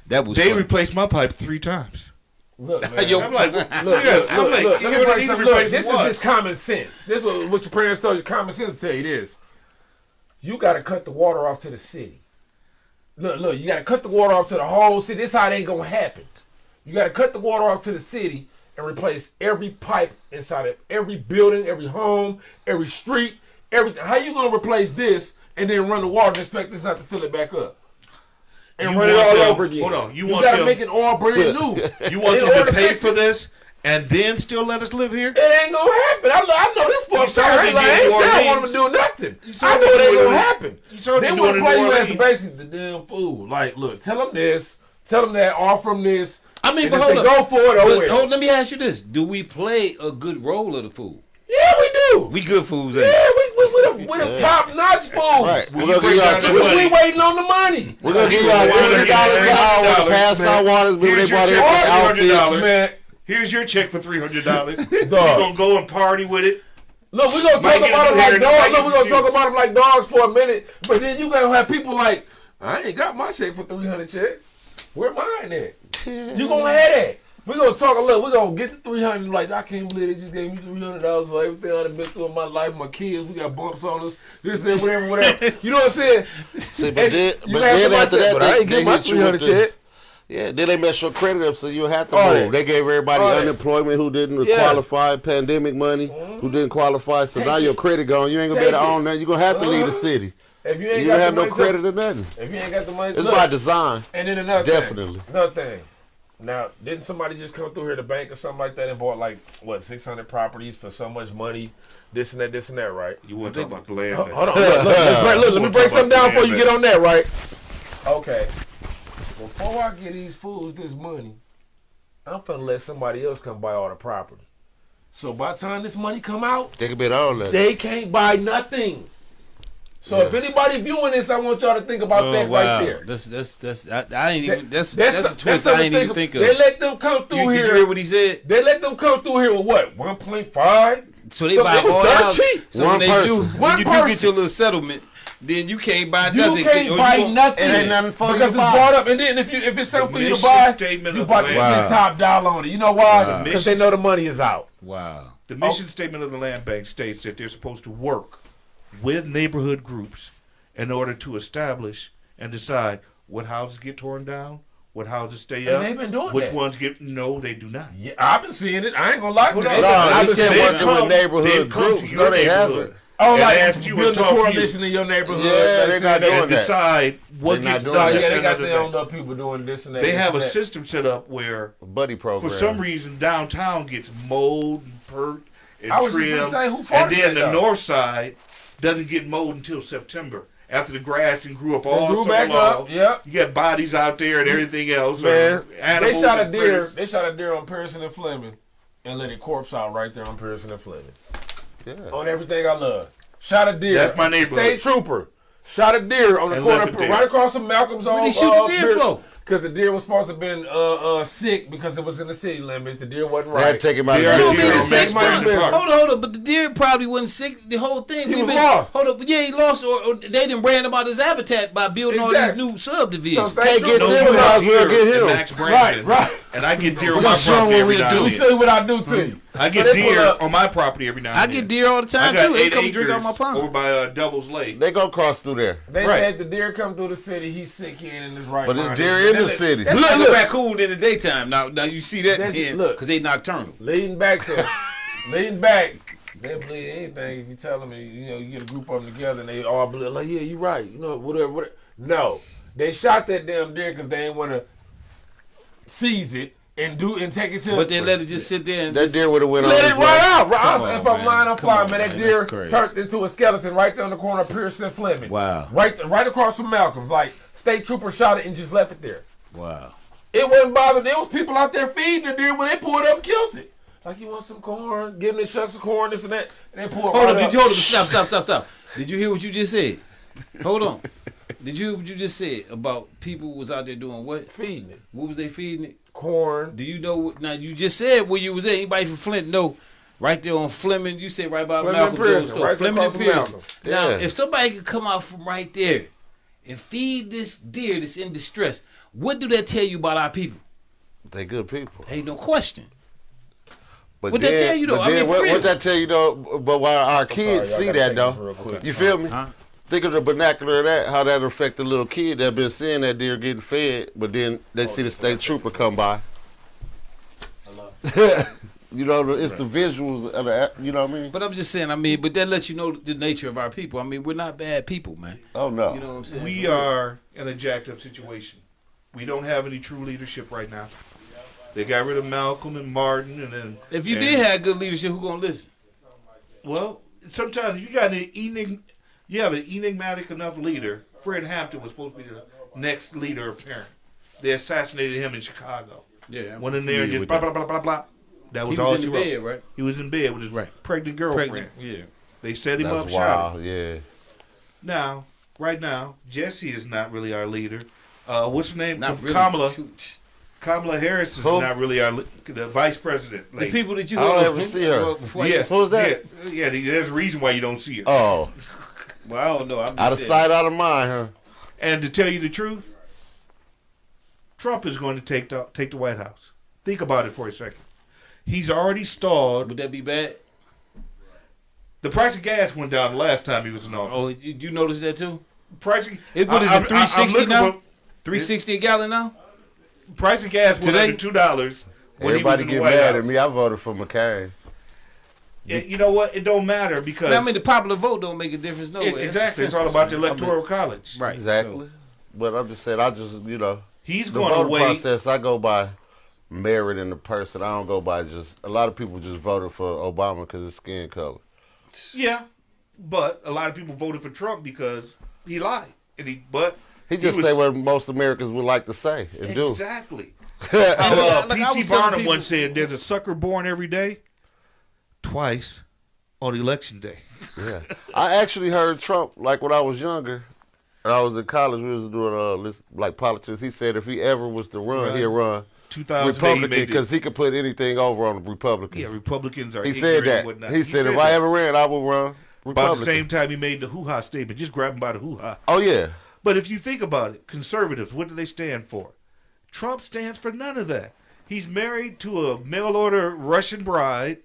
that was They funny. replaced my pipe 3 times. look, man, Yo, I'm like, Look, yeah, look, I'm like, look, you let me only break need to something. replace Look, this is once. just common sense. This is what your parents told you. Common sense tell you this. You got to cut the water off to the city. Look, you got to cut the water off to the whole city. This how it ain't going to happen. You got to cut the water off to the city and replace every pipe inside of every building, every home, every street, everything. How you going to replace this and then run the water and expect this not to fill it back up? And You run it want all them- over again. hold on, you you want got to them- make it all brand new. You want In them order to pay fix for it. this and then still let us live here? It ain't gonna happen. I know this You fuck saw I they ain't like, did I ain't New say I want Orleans. them to do nothing. You saw I they know it do ain't it gonna in- happen. you saw they They do want it to in play New you as Orleans. basically the damn fool. Like, look, tell them this, tell them that, offer them this. I mean, and but if hold they up. go for it, oh But, well. let me ask you this: do we play a good role of the food? Yeah, we do. We good foods, ain't Yeah, we? we the top notch food. Right. When We're you gonna give break y'all down the two. money- We waiting on the money. We're gonna give y'all $20 an hour to pass out waters. But Here's they your bought check every for $300. outfit. Man, Here's your check for $300. We're Dog. going to go and party with it. look, we're gonna Might talk get about a them new hair like and dogs. might Look, get we're gonna some talk shoes. about them like dogs for a minute. But then you gonna have people like, I ain't got my check for 300 check. Where mine at? You gonna have that. We're gonna talk a little. We're gonna get the 300. Like, I can't believe they just gave me $300 for everything I've been through in my life. My kids, we got bumps on us. This, that, whatever. You know what I'm saying? See, And but then, you but can then ask after them, that, but I they ain't get my hit you with 300 the, check. yeah. Then they mess your credit up, so you have to Oh, move. yeah. They gave everybody Oh, yeah. unemployment who didn't Yeah. qualify, pandemic money who didn't qualify. So Take now it. your credit gone. You ain't gonna be able to Take it. own that. You are gonna have to leave the city. If you You ain't don't got have the no money, credit or nothing. if you ain't got the money, It's look. by design. And then another Definitely. thing. Another thing. Now, didn't somebody just come through here to bank or something like that and bought like 600 properties for so much money? This and that, right? You want to talk about the land Hold bank. on, let me break something down before you get on that, right? Okay. Before I get these fools this money, I'm finna let somebody else come buy all the property. So by the time this money come out, They could be on that. they can't buy nothing. So if anybody viewing this, I want y'all to think about that right there. I ain't even. That's a twist something I ain't to even think of. They let them come through Did you here. hear what he said? They let them come through here with what? 1.5? So they So buy it was all dirt out. cheap. So One when person. when you do One get your little settlement, then you can't buy You nothing. can't Or you buy gon- nothing. It ain't nothing for you because to it's buy. bought up. And then if it's something for you to mission buy, statement you of about the to land. spend top dollar on it. You know why? Wow. Because they know the money is out. Wow. The mission statement of the land bank states that they're supposed to work with neighborhood groups in order to establish and decide what houses get torn down, what houses stay And up, they've been doing which that. ones get. No, they do not. Yeah, I've been seeing it. I ain't gonna lie to you. Hold on. No, I've he been said seeing they've it. working with come- neighborhood they've come groups. to No, your they haven't. neighborhood. Oh, and like asked you and building a talked to you. coalition in your neighborhood. Yeah, That's they it. not doing And that. decide what They're not gets doing done. Oh, that. yeah, at they the got end of their the own day. little people doing this and that. They this have and a that. system set up where, Buddy program. for some reason, downtown gets mowed and perked and I was just trimmed, gonna say, who and farted then that the out? north side doesn't get mowed until September after the grass and grew up They all grew summer back long. up. Yep. You got bodies out there and everything else. Man, or animals they shot a and deer. critters. They shot a deer on Pearson and Fleming, and let it corpse out right there on Pearson and Fleming. Yeah. On everything I love. Shot a deer. That's my neighborhood. State trooper shot a deer on the And corner, left it there. right across from Malcolm's. Where'd he shoot the deer for? Because the deer was supposed to have been sick because it was in the city limits. The deer wasn't They had right. to take him out of Deer You the don't deer mean on the Max six Brandon man. Park. Hold on, but the deer probably wasn't sick. The whole thing. He We was been- lost. Hold up, yeah, he lost, or they didn't brand him out his habitat by building all these Exactly. new subdivisions. So Can't get No, them, you might as well Deer get and him. Max Brandon. Right. And I get deer We on my gonna show 'em property what every we now do. and You then. see what I do too. I So get they pull deer up- on my property every now and I then. get deer all the I time got too. They 8 come drink out acres my pond. over by Devil's Lake. They gonna cross through there. They Right. said the deer come through the city. He's sick. He ain't in his right But mind. it's deer in They the let- city. That's Look, like look. a raccoon in the daytime. Now you see that That's- then look. because they nocturnal. Leading back to leading back. They believe anything if you tell them, you get a group of them together and they all believe, like, yeah, you're right. Whatever. No. They shot that damn deer because they didn't want to seize it and take it to. But they let it just sit there and That just, deer would have went on let his it way. right out. Come on, If I'm man. lying, I'm Come flying, on, man. That man. deer That's crazy. turned into a skeleton right there on the corner of Pearson and Fleming. Wow. Right across from Malcolm's. Like, state trooper shot it and just left it there. Wow. It wasn't bothered. There was people out there feeding the deer when they pulled up and killed it. Like, you want some corn? Give them the shucks of corn, this and that. And they pulled Hold right up, up. did you hold up? Stop. Did you hear what you just said? Hold on. Did you hear what you just said about people was out there doing what? Feeding it. What was they feeding it? Corn. Do you know what? Now you just said where you was at. Anybody from Flint know? Right there on Fleming, you say right by Fleming Malcolm's Pearson, old store. right Fleming across and from Pearson. Malcolm. Now, Yeah. if somebody could come out from right there and feed this deer that's in distress, what do that tell you about our people? They good people. Ain't no question. But What that tell you, though? but I mean, then for what real. that tell you though? But while our kids Sorry, see y'all that gotta take though, this real quick. you feel me? Huh? Think of the vernacular of that, how that affect the little kid that been seeing that deer getting fed, but then they see the state trooper come by. You know, it's the visuals of the, you know what I mean? But I'm just saying, I mean, but that lets you know the nature of our people. I mean, we're not bad people, man. Oh no. You know what I'm saying? We are in a jacked up situation. We don't have any true leadership right now. They got rid of Malcolm and Martin, and then If you and- did have good leadership, who gonna listen? well, sometimes you got you have an enigmatic enough leader. Fred Hampton was supposed to be the next leader apparent. They assassinated him in Chicago. Yeah, Went in there and just blah blah blah blah blah. That He was was all in she the wrote. bed, right? He was in bed with his Right. pregnant girlfriend. Yeah. They set him up, That's shot him. wild, yeah. Now, right now, Jesse is not really our leader. What's her name? Not really. Kamala. Shoot. Kamala Harris is Who? not really the vice president. The lady. people that you I don't go- ever see her. before Yeah. you- Who's that? Yeah, there's a reason why you don't see her. Oh, Well, I don't know. I'm just out of saying. sight, out of mind, huh? And to tell you the truth, Trump is going to take the White House. Think about it for a second. He's already stalled. Would that be bad? The price of gas went down the last time he was in office. Oh, you noticed that too? Price of, What is I'm- it? 360 looking now? for- 360 a gallon now? Price of gas went Today? under $2 when Everybody he was in get the White mad House. at me. I voted for McCain. You know what? It don't matter because I mean, the popular vote don't make a difference. No way. exactly. It's all census, about the man. I mean, electoral college. right. Exactly. But I'm just saying, He's the going to voting wait. process, I go by merit in the person. I don't go by a lot of people just voted for Obama because of skin color. Yeah, but a lot of people voted for Trump because he lied, He just was- say what most Americans would like to say and do. Exactly. Like I P.T. was telling Barnum people- once said, "There's a sucker born every day, twice on election day." Yeah, I actually heard Trump like when I was younger. And I was in college. We was doing this, like politics. He said if he ever was to run, he'd run 2008 Republican because he could put anything over on the Republicans. Yeah, Republicans are. he ignorant said and that. whatnot. He said if I ever ran, I would run Republican. about the same time he made the hoo-ha statement, just grab him by the hoo-ha. Oh yeah, But if you think about it, conservatives, what do they stand for? Trump stands for none of that. He's married to a mail-order Russian bride.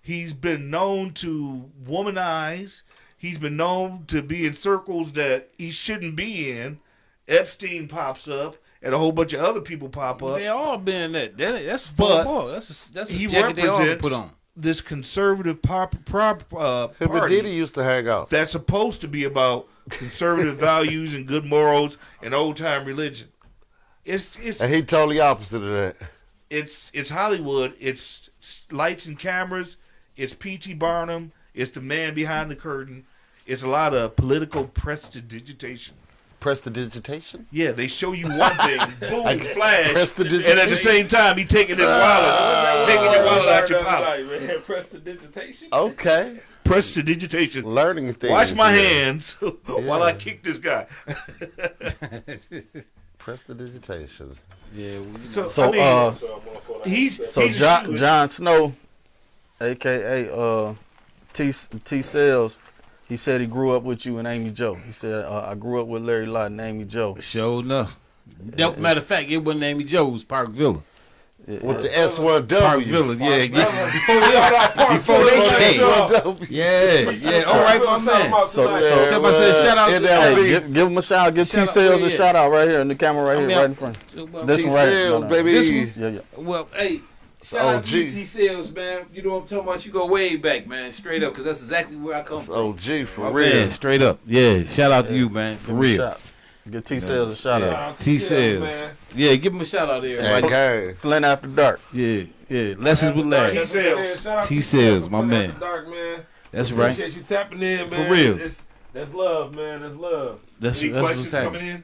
He's been known to womanize. He's been known to be in circles that he shouldn't be in. Epstein pops up, and a whole bunch of other people pop up. They all been that. That's But football. That's a He jacket they all represents put on. this conservative him and party Diddy used to hang out. that's supposed to be about conservative values and good morals and old-time religion. It's And he totally opposite of that. it's Hollywood. It's lights and cameras. It's P.T. Barnum. It's the man behind the curtain. It's a lot of political prestidigitation. Prestidigitation? Yeah, they show you one thing, boom, flash, Prestidigitation. and at the same time, he taking your wallet, taking your wallet out your pocket. Man, prestidigitation. Okay. Prestidigitation. Learning things. Wash my yeah. hands while I kick this guy. Prestidigitation. Yeah, So, So, I mean, he's a John, shooter. John Snow, aka T Sales, he said he grew up with you and Amy Joe. He said I grew up with Larry Lott and Amy Joe. sure enough. Matter of fact, it wasn't Amy Joe. It was Park Villa. With the S1W. Park Villa. Yeah, Before they came. S1W. yeah. All right, my man. So, Tell my son, shout out. Hey, give him a shout. Give Shout T out, Sales yeah. a shout out right here in the camera right here, mean, right in front. This one right here. Sales, baby. This one? Yeah. Well, hey, shout out to OG. UT Sales, man. You know what I'm talking about? You go way back, man. Straight up, because that's exactly where I come It's from. OG for My real. man, straight up. Yeah, shout out to you, man, for Give him a real. shout. Give T Sales a shout out. T Sales. Yeah, give him a shout out there. And Right? gang. Flint After Dark. Yeah. Lessons with Larry. T-Sales. T-Sales, my man. Dark, man. That's right. Appreciate you tapping in, man. For real. That's love, man. That's love. That's Any what's questions happening. coming in?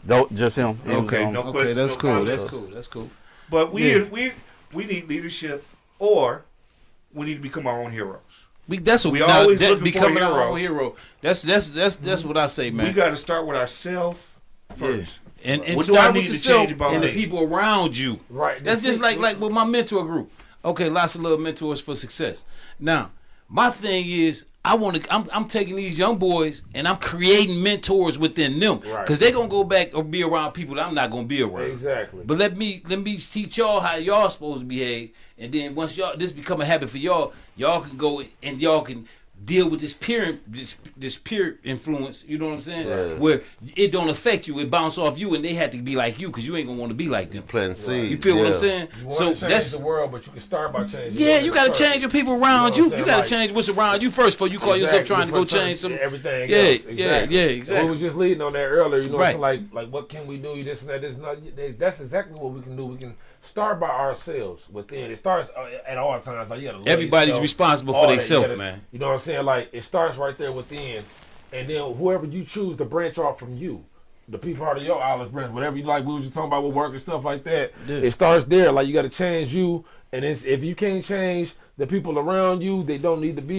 Don't just him. He was Okay, on- no Okay, questions, that's no cool. comments. That's cool. That's cool. But Yeah. we need leadership, or we need to become our own heroes. That's what We now, always that looking for a becoming our hero. own hero. That's what I say, man. We got to start with ourselves first. And What do I start need with to yourself change about and the me? people around you. Right. That's just like with my mentor group. Okay, lots of little mentors for success. Now, my thing is I'm taking these young boys and I'm creating mentors within them Right. because they're gonna go back or be around people that I'm not gonna be around. Exactly. But let me teach y'all how y'all supposed to behave, and then once y'all this become a habit for y'all can go and y'all can deal with this peer influence. You know what I'm saying? Yeah. Where it don't affect you, it bounce off you, and they have to be like you because you ain't gonna want to be like them. Planting seeds. You feel what yeah. I'm saying? You want So to change that's the world, but you can start by changing. yeah. You gotta change your people around You you. know what I'm You gotta saying? change what's around you first before you call yourself Exactly. trying to go Before change some. everything. Yeah, else. yeah, exactly. We was just leading on that earlier. You know, Right. so like what can we do? This and that. This and that. That's exactly what we can do. We can start by ourselves within. It starts at all times. Like you gotta love Everybody's yourself, responsible for all that. themselves, You gotta- man. You know what I'm saying? Like it starts right there within, and then whoever you choose to branch off from you. The people part of your olive branch, whatever you like. We was just talking about with work and stuff like that. Yeah. It starts there. Like you got to change you, and if you can't change the people around you, they don't need to be.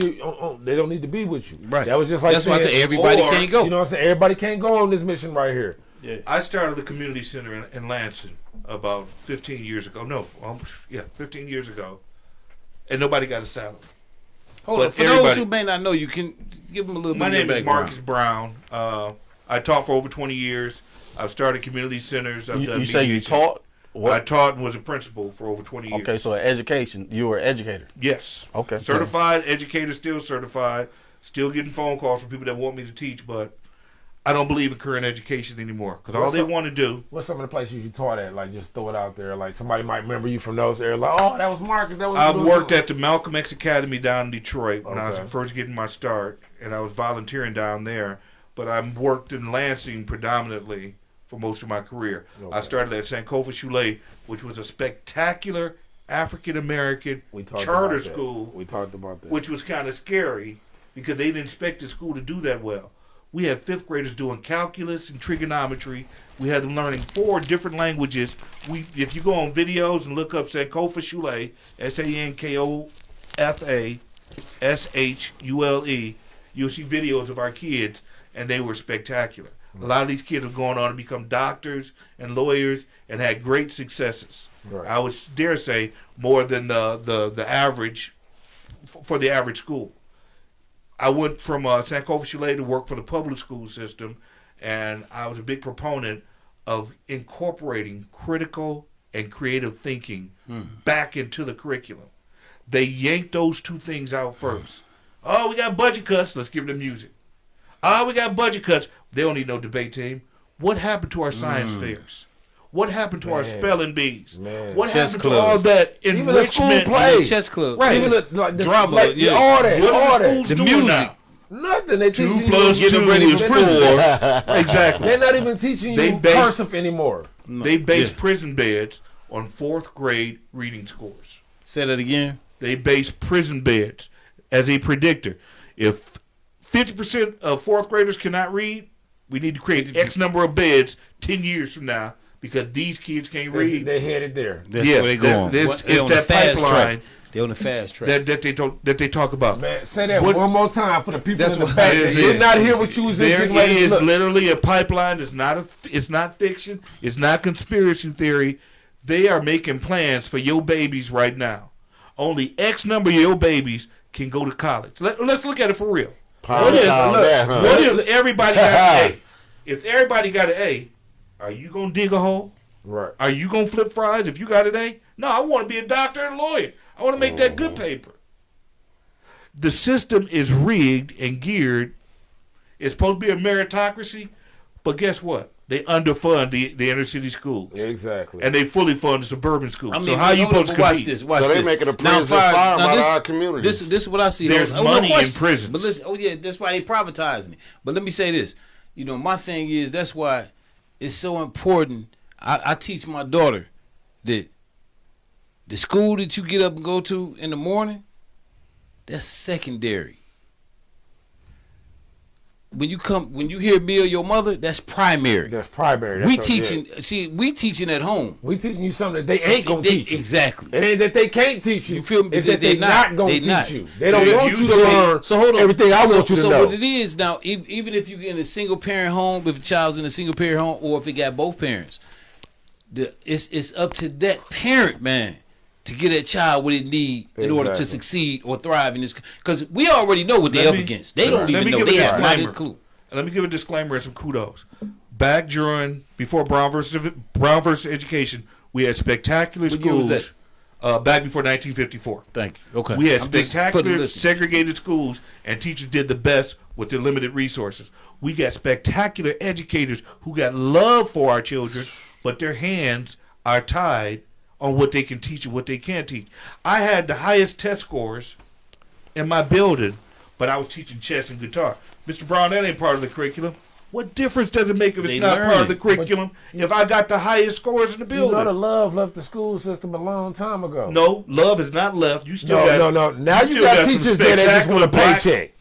They don't need to be with you. Right. That was just like That's why I saying, say everybody or, can't go. You know what I'm saying? Everybody can't go on this mission right here. I started the community center in Lansing about 15 years ago. No, 15 years ago, and nobody got a salary. Hold But on. For those everybody- who may not know, you can give them a little My bit of name your is background. Marcus Brown. I taught for over 20 years. I've started community centers. I've done You say you mediation. taught? I What? taught and was a principal for over 20 years. Okay, so education. You were an educator. Yes. Okay. Certified educator, still certified. Still getting phone calls from people that want me to teach, but I don't believe in current education anymore because all What's they up? want to do. What's some of the places you taught at? Like just throw it out there. Like somebody might remember you from those areas. Like, oh, that was Marcus. That was. I've worked at the Malcolm X Academy down in Detroit when I was Okay. first getting my start, and I was volunteering down there. But I've worked in Lansing predominantly for most of my career. I Okay. started at Sankofa Chule, which was a spectacular African American We talked charter about that. school, We talked about that. which was kind of scary because they didn't expect the school to do that well. we had 5th graders doing calculus and trigonometry. We had them learning 4 different languages. If you go on videos and look up Sankofa Shule, SANKOFASHULE, you'll see videos of our kids, and they were spectacular. A lot of these kids are going on to become doctors and lawyers and had great successes. Right. I would dare say more than the average for the average school. I went from Sankofa Shule to work for the public school system, and I was a big proponent of incorporating critical and creative thinking back into the curriculum. They yanked those 2 things out first. Oh, we got budget cuts. Let's give them music. Oh, we got budget cuts. They don't need no debate team. What happened to our science fairs? What happened to our spelling bees? What Chess happened to clubs. all that Even the school enrichment? play. Chess club. Right. Even the Drama, like, yeah. all that, What all are the that. schools The doing music. now? Nothing. They 2 teaching plus you. 2 ready is for 4. prison. Exactly. They're not even teaching They you base- cursive anymore. They base Yeah. prison beds on 4th grade reading scores. Say that again. They base prison beds as a predictor. If 50% of 4th graders cannot read, we need to create X number of beds 10 years from now because these kids can't read. They headed there. That's Yeah, where they going. it's They on the that fast pipeline track. They on the fast track. that they talk about. Man, say that What- one more time for the people That's in the what back. it They is. did not hear what you was just There getting ready to is look. literally a pipeline. It's not fiction. It's not conspiracy theory. They are making plans for your babies right now. Only X number of your babies can go to college. Let's look at it for real. Pound What if- town look, there, huh? What if everybody got an A? If everybody got an A, are you gonna dig a hole? Right. Are you gonna flip fries if you got an A? No, I want to be a doctor and a lawyer. I want to make that good paper. The system is rigged and geared. It's supposed to be a meritocracy, but guess what? They underfund the inner city schools, Exactly. and they fully fund the suburban schools. I mean, so how you supposed to watch compete? this? Watch So they this. making a Now, prison fire- farm now out of this- our community. This is what I see. There's No money in question. prisons. But listen, that's why they privatizing it. But let me say this. You know, my thing is that's why it's so important. I teach my daughter that the school that you get up and go to in the morning, that's secondary. When you hear me or your mother, that's primary. That's primary. That's We what- teaching. See, we teaching at home. We teaching you something that they ain't gonna teach you. Exactly. It ain't that they can't teach you. You feel me? It's that they not gonna They teach not. you. They don't So want you you to say- learn So hold on. everything I want you to so know. what it is now, even if you're in a single parent home, if a child's in a single parent home, or if it got both parents, it's up to that parent, man, to get that child what it need in order to Exactly. succeed or thrive in this. Because we already know what they're Let up me- against. They let don't me even know. give a They have not a disclaimer. clue. And let me give a disclaimer and some kudos. Back before Brown versus Education, we had spectacular What year was schools. Back before 1954. Thank you. Okay. We had I'm just putting spectacular this- segregated schools, and teachers did the best with their limited resources. We got spectacular educators who got love for our children, but their hands are tied on what they can teach and what they can't teach. I had the highest test scores in my building, but I was teaching chess and guitar. Mr. Brown, that ain't part of the curriculum. What difference does it make if it's They not learn part of the it. curriculum if I got the highest scores in the You know the building? love left the school system a long time ago. No, love is not left. You still No. got Now you still got some teachers there that just want a spectacular black- paycheck.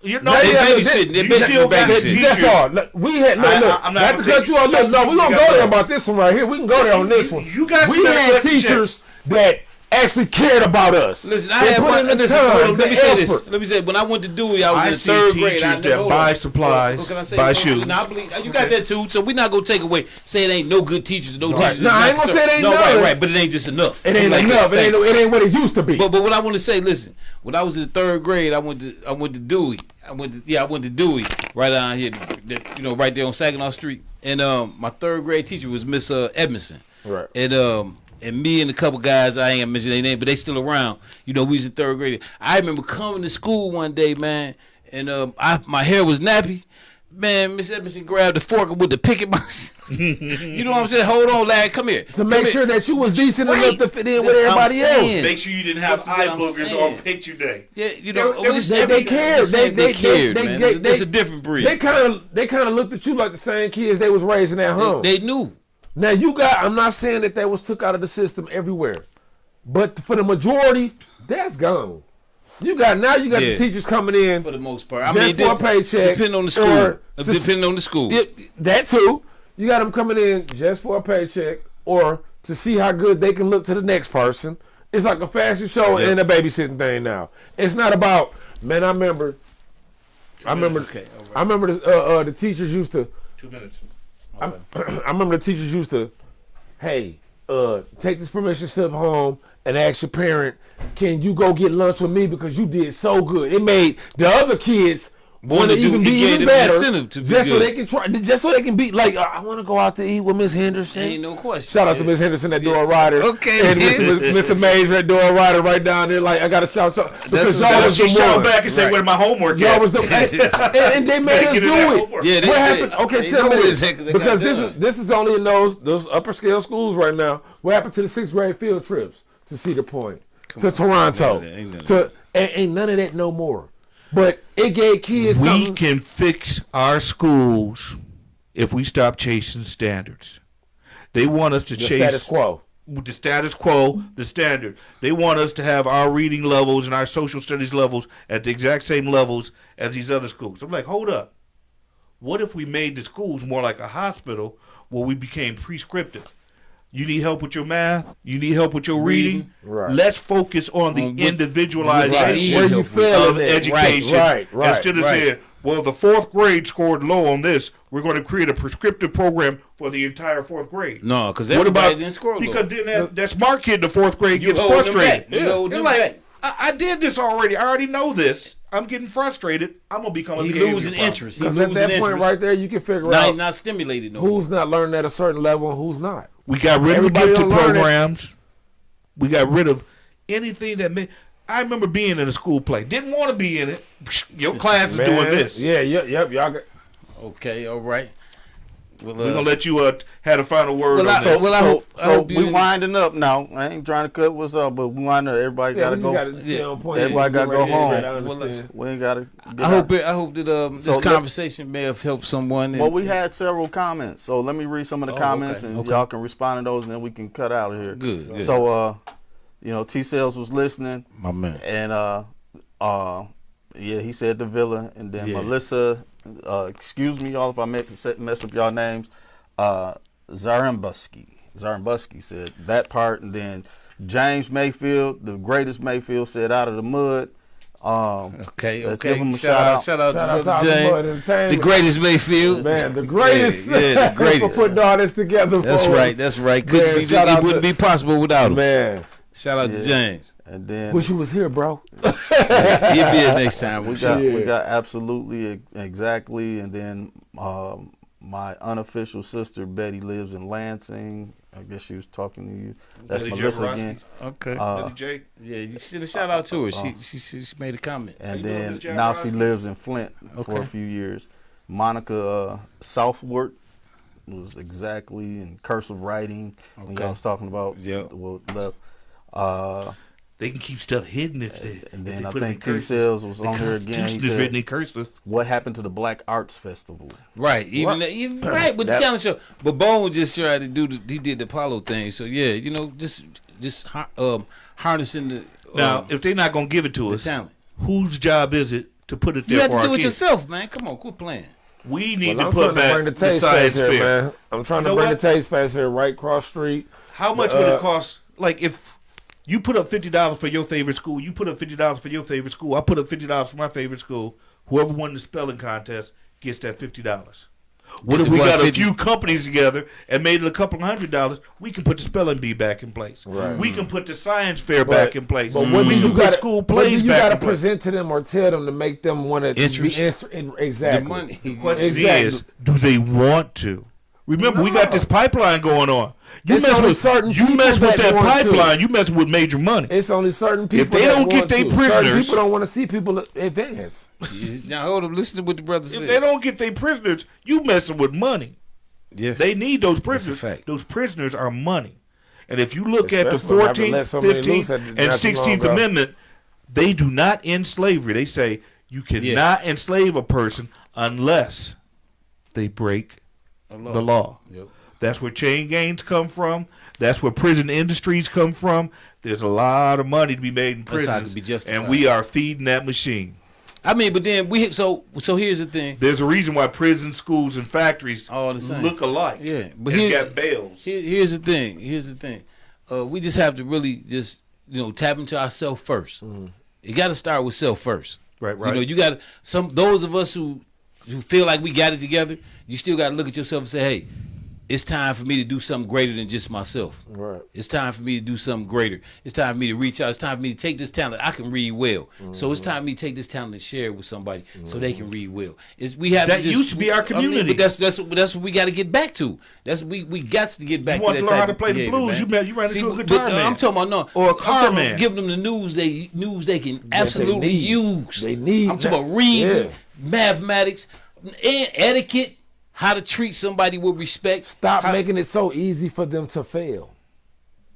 You know, Now They you got- babysitting. They you basically still got babysitting. teachers. That's all. Look, we had look. I'm Not not to gonna cut you off. take- No, we're gonna you go got there that. about this one right here. We can go there on this one. You guys we better had let me check. teachers that actually cared about us. Listen, I They had put one. in the Listen, time, hold on, let me the say this. effort. Let me say, when I went to Dewey, I was I in see third grade. teachers I that hold buy on. supplies, What can I say? buy Oh, shoes. nah, I believe, you got that too. So we're not gonna take away. Say it ain't no good teachers, no teachers. No, I ain't gonna say it ain't no, none. right, but it ain't just enough. It ain't Like enough. that. It ain't what it used to be. But what I want to say, listen, when I was in the third grade, I went to Dewey. I went to Dewey right down here, right there on Saginaw Street. And my third grade teacher was Miss Edmondson. Right. And me and a couple guys, I ain't gonna mention their name, but they still around. You know, we was in third grade. I remember coming to school one day, man, and my hair was nappy. Man, Miss Edmondson grabbed the fork and with the picket box. You know what I'm saying? Hold on, lad, come here. to make sure that you was decent enough to fit in with That's what I'm everybody else. saying. Make sure you didn't have That's what eye I'm boogers saying. on picture day. Yeah, you know, There was- They cared. They cared, man. It's a different breed. They kind of looked at you like the same kids they was raising at home. They knew. Now I'm not saying that was took out of the system everywhere, but for the majority, that's gone. You got Yeah. the teachers coming in For the most part, I just mean, for a paycheck, depending on the school. or Depending on the school. that too. You got them coming in just for a paycheck or to see how good they can look to the next person. It's like a fashion show and a babysitting thing now. It's not about, man, I remember Okay, all right. I remember the teachers used to 2 minutes. I remember the teachers used to, hey, take this permission slip home and ask your parent, can you go get lunch with me because you did so good. It made the other kids want to even be even better, to be just so good. they can try, just so they can be like, I want to go out to eat with Miss Henderson. Ain't no question. Shout out to Miss Henderson at Dora Ryder. Okay, And Mr. Mays at Dora Ryder right down there. Like, I got to shout because what- y'all was She the shout one. back and say, Right. "Where my homework Y'all at?" was the and they made us Making it do that it. homework. Yeah, What happened? Okay, they tell know me it's this, heck 'cause they because got this is only in those upper scale schools right now. What happened to the 6th grade field trips to Cedar Point, to Toronto, Ain't none of to ain't none of that no more. But it gave kids We something. can fix our schools if we stop chasing standards. They want us to The chase status quo. the status quo, the standard. They want us to have our reading levels and our social studies levels at the exact same levels as these other schools. I'm like, hold up. What if we made the schools more like a hospital where we became prescriptive? You need help with your math. You need help with your reading. Right. Let's focus on the On what- individualization Where you feel of it. education Right. instead of saying, well, the 4th grade scored low on this. We're going to create a prescriptive program for the entire 4th grade. No, because What everybody about didn't score low. because then that smart kid in the 4th grade gets hold them frustrated. back. You hold They're them like, back. I did this already. I already know this. I'm getting frustrated. I'm gonna become a He behavior losing problem. interest. He Because losing at that interest. point right there, you can figure Now out he's not stimulated no more. who's not learning at a certain level and who's not. We got rid of the Everybody gifted don't learn it. programs. We got rid of anything that made. I remember being in a school play. Didn't want to be in it. Your class is doing Man, this. Yeah, yep. Y'all got. Okay, all right. Well, We're gonna let you have a final word Well, on I- this. well, I hope- I So hope we you- winding up now. I ain't trying to cut what's up, but we winding up. Everybody Yeah, gotta we go. just gotta stay on point. Everybody gotta go home. I understand. We ain't gotta. Get I out. hope that this So let- conversation may have helped someone. Well, we had several comments, so let me read some of the Oh, comments, okay, and okay. y'all can respond to those, and then we can cut out of here. Good. So, T Sales was listening, my man. and yeah, he said the Villa, and then Yeah. Melissa, excuse me, y'all, if I mess up y'all names, Zarambuski said that part, and then James Mayfield, the greatest Mayfield, said out of the mud. Okay, Let's okay. give him a Shout out Shout out to to Brother Hollywood James, Entertainment. the greatest Mayfield. Man, the greatest. Yeah, the greatest. for putting all this together. That's for right. us. That's right. Man, It shout out wouldn't to- be possible without him. Man, Shout out to Yeah. James. And then wish you was here, bro. He'll be here next time. we got Yeah. absolutely exactly, and then my unofficial sister Betty lives in Lansing. I guess she was talking to you. That's Betty Melissa Jeffrosky. again. Okay. Betty J. Yeah, you should have shout out to her. She made a comment. And you doing, then Miss Jack now she Rosky? lives in Flint for Okay. a few years. Monica Southward was exactly in cursive writing when Okay. y'all was talking about. Yep. They can keep stuff hidden if they. And if then they I put it in think T cursive. Sales was The on here again. He Constitution is written said, in cursive. "What happened to the Black Arts Festival?" Right, even right with the That- talent show. But Bone just tried to do he did the Apollo thing. So yeah, just harnessing the Now, if they're not gonna give it to the us, talent. whose job is it to put it there You have for to our do it kids? yourself, man. Come on, quit playing. We need Well, to put back bring the the Taste science Fest here, fair. man. I'm trying You to know bring what? the Taste Fest here right cross street. How much would it cost? Like if you put up $50 for your favorite school, you put up $50 for your favorite school. I put up $50 for my favorite school. Whoever won the spelling contest gets that $50. What if we got a few companies together and made it a couple $100? We can put the spelling bee back in place. Right. We can put the science fair back in place. But what we do can you put got school plays you back got to in place. present to them or tell them to make them want to Interest. exactly. The money. The question Exactly. is, do they want to? Remember, we got No. this pipipeline going on. You It's mess only with certain you mess people with that that want to. pipeline, you mess with major money. It's only certain people. they that don't get want they to. prisoners- Certain people don't want to see people advance. Now hold up, listen to what the brother If said. they don't get their prisoners, you messing with money. yeah. They need those That's a prisoners. fact. Those prisoners are money. And if you look at the Especially when having 14th, let so many 15th, loose at the- and not too long 16th ago. Amendment, they do not end slavery. They say you cannot enslave a person unless they break the law. Yep. That's where chain gangs come from. That's where prison industries come from. There's a lot of money to be made in That's how it prisons, could be justified. and we are feeding that machine. I mean, but then so here's the thing. There's a reason why prison schools and factories All the same. look alike. Yeah, but and here- got bails. Here's the thing. We just have to really just tap into ourselves first. You got to start with self first. Right. You got those of us who feel like we got it together. You still got to look at yourself and say, hey, it's time for me to do something greater than just myself. Right. It's time for me to do something greater. It's time for me to reach out. It's time for me to take this talent. I can read well. So it's time for me to take this talent and share it with somebody so they can read well. We have That to just, used to be our community. but that's what we got to get back to. We got to get back You to want that to learn how type to of play the behavior, blues, man. you ran into a but, guitar man. I'm talking about Or a I'm car talking about man. giving them the news they can absolutely need. use. They need I'm talking that. about reading, Yeah. mathematics, and etiquette. How to treat somebody with respect. Stop how, making it so easy for them to fail.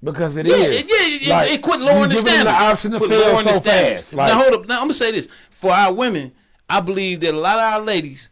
Because it Yeah, is. yeah, it quit lowering the you giving standard. them the option to Quit fail lowering so the standards. fast. Like, Now hold up. Now I'm gonna say this for our women. I believe that a lot of ladies,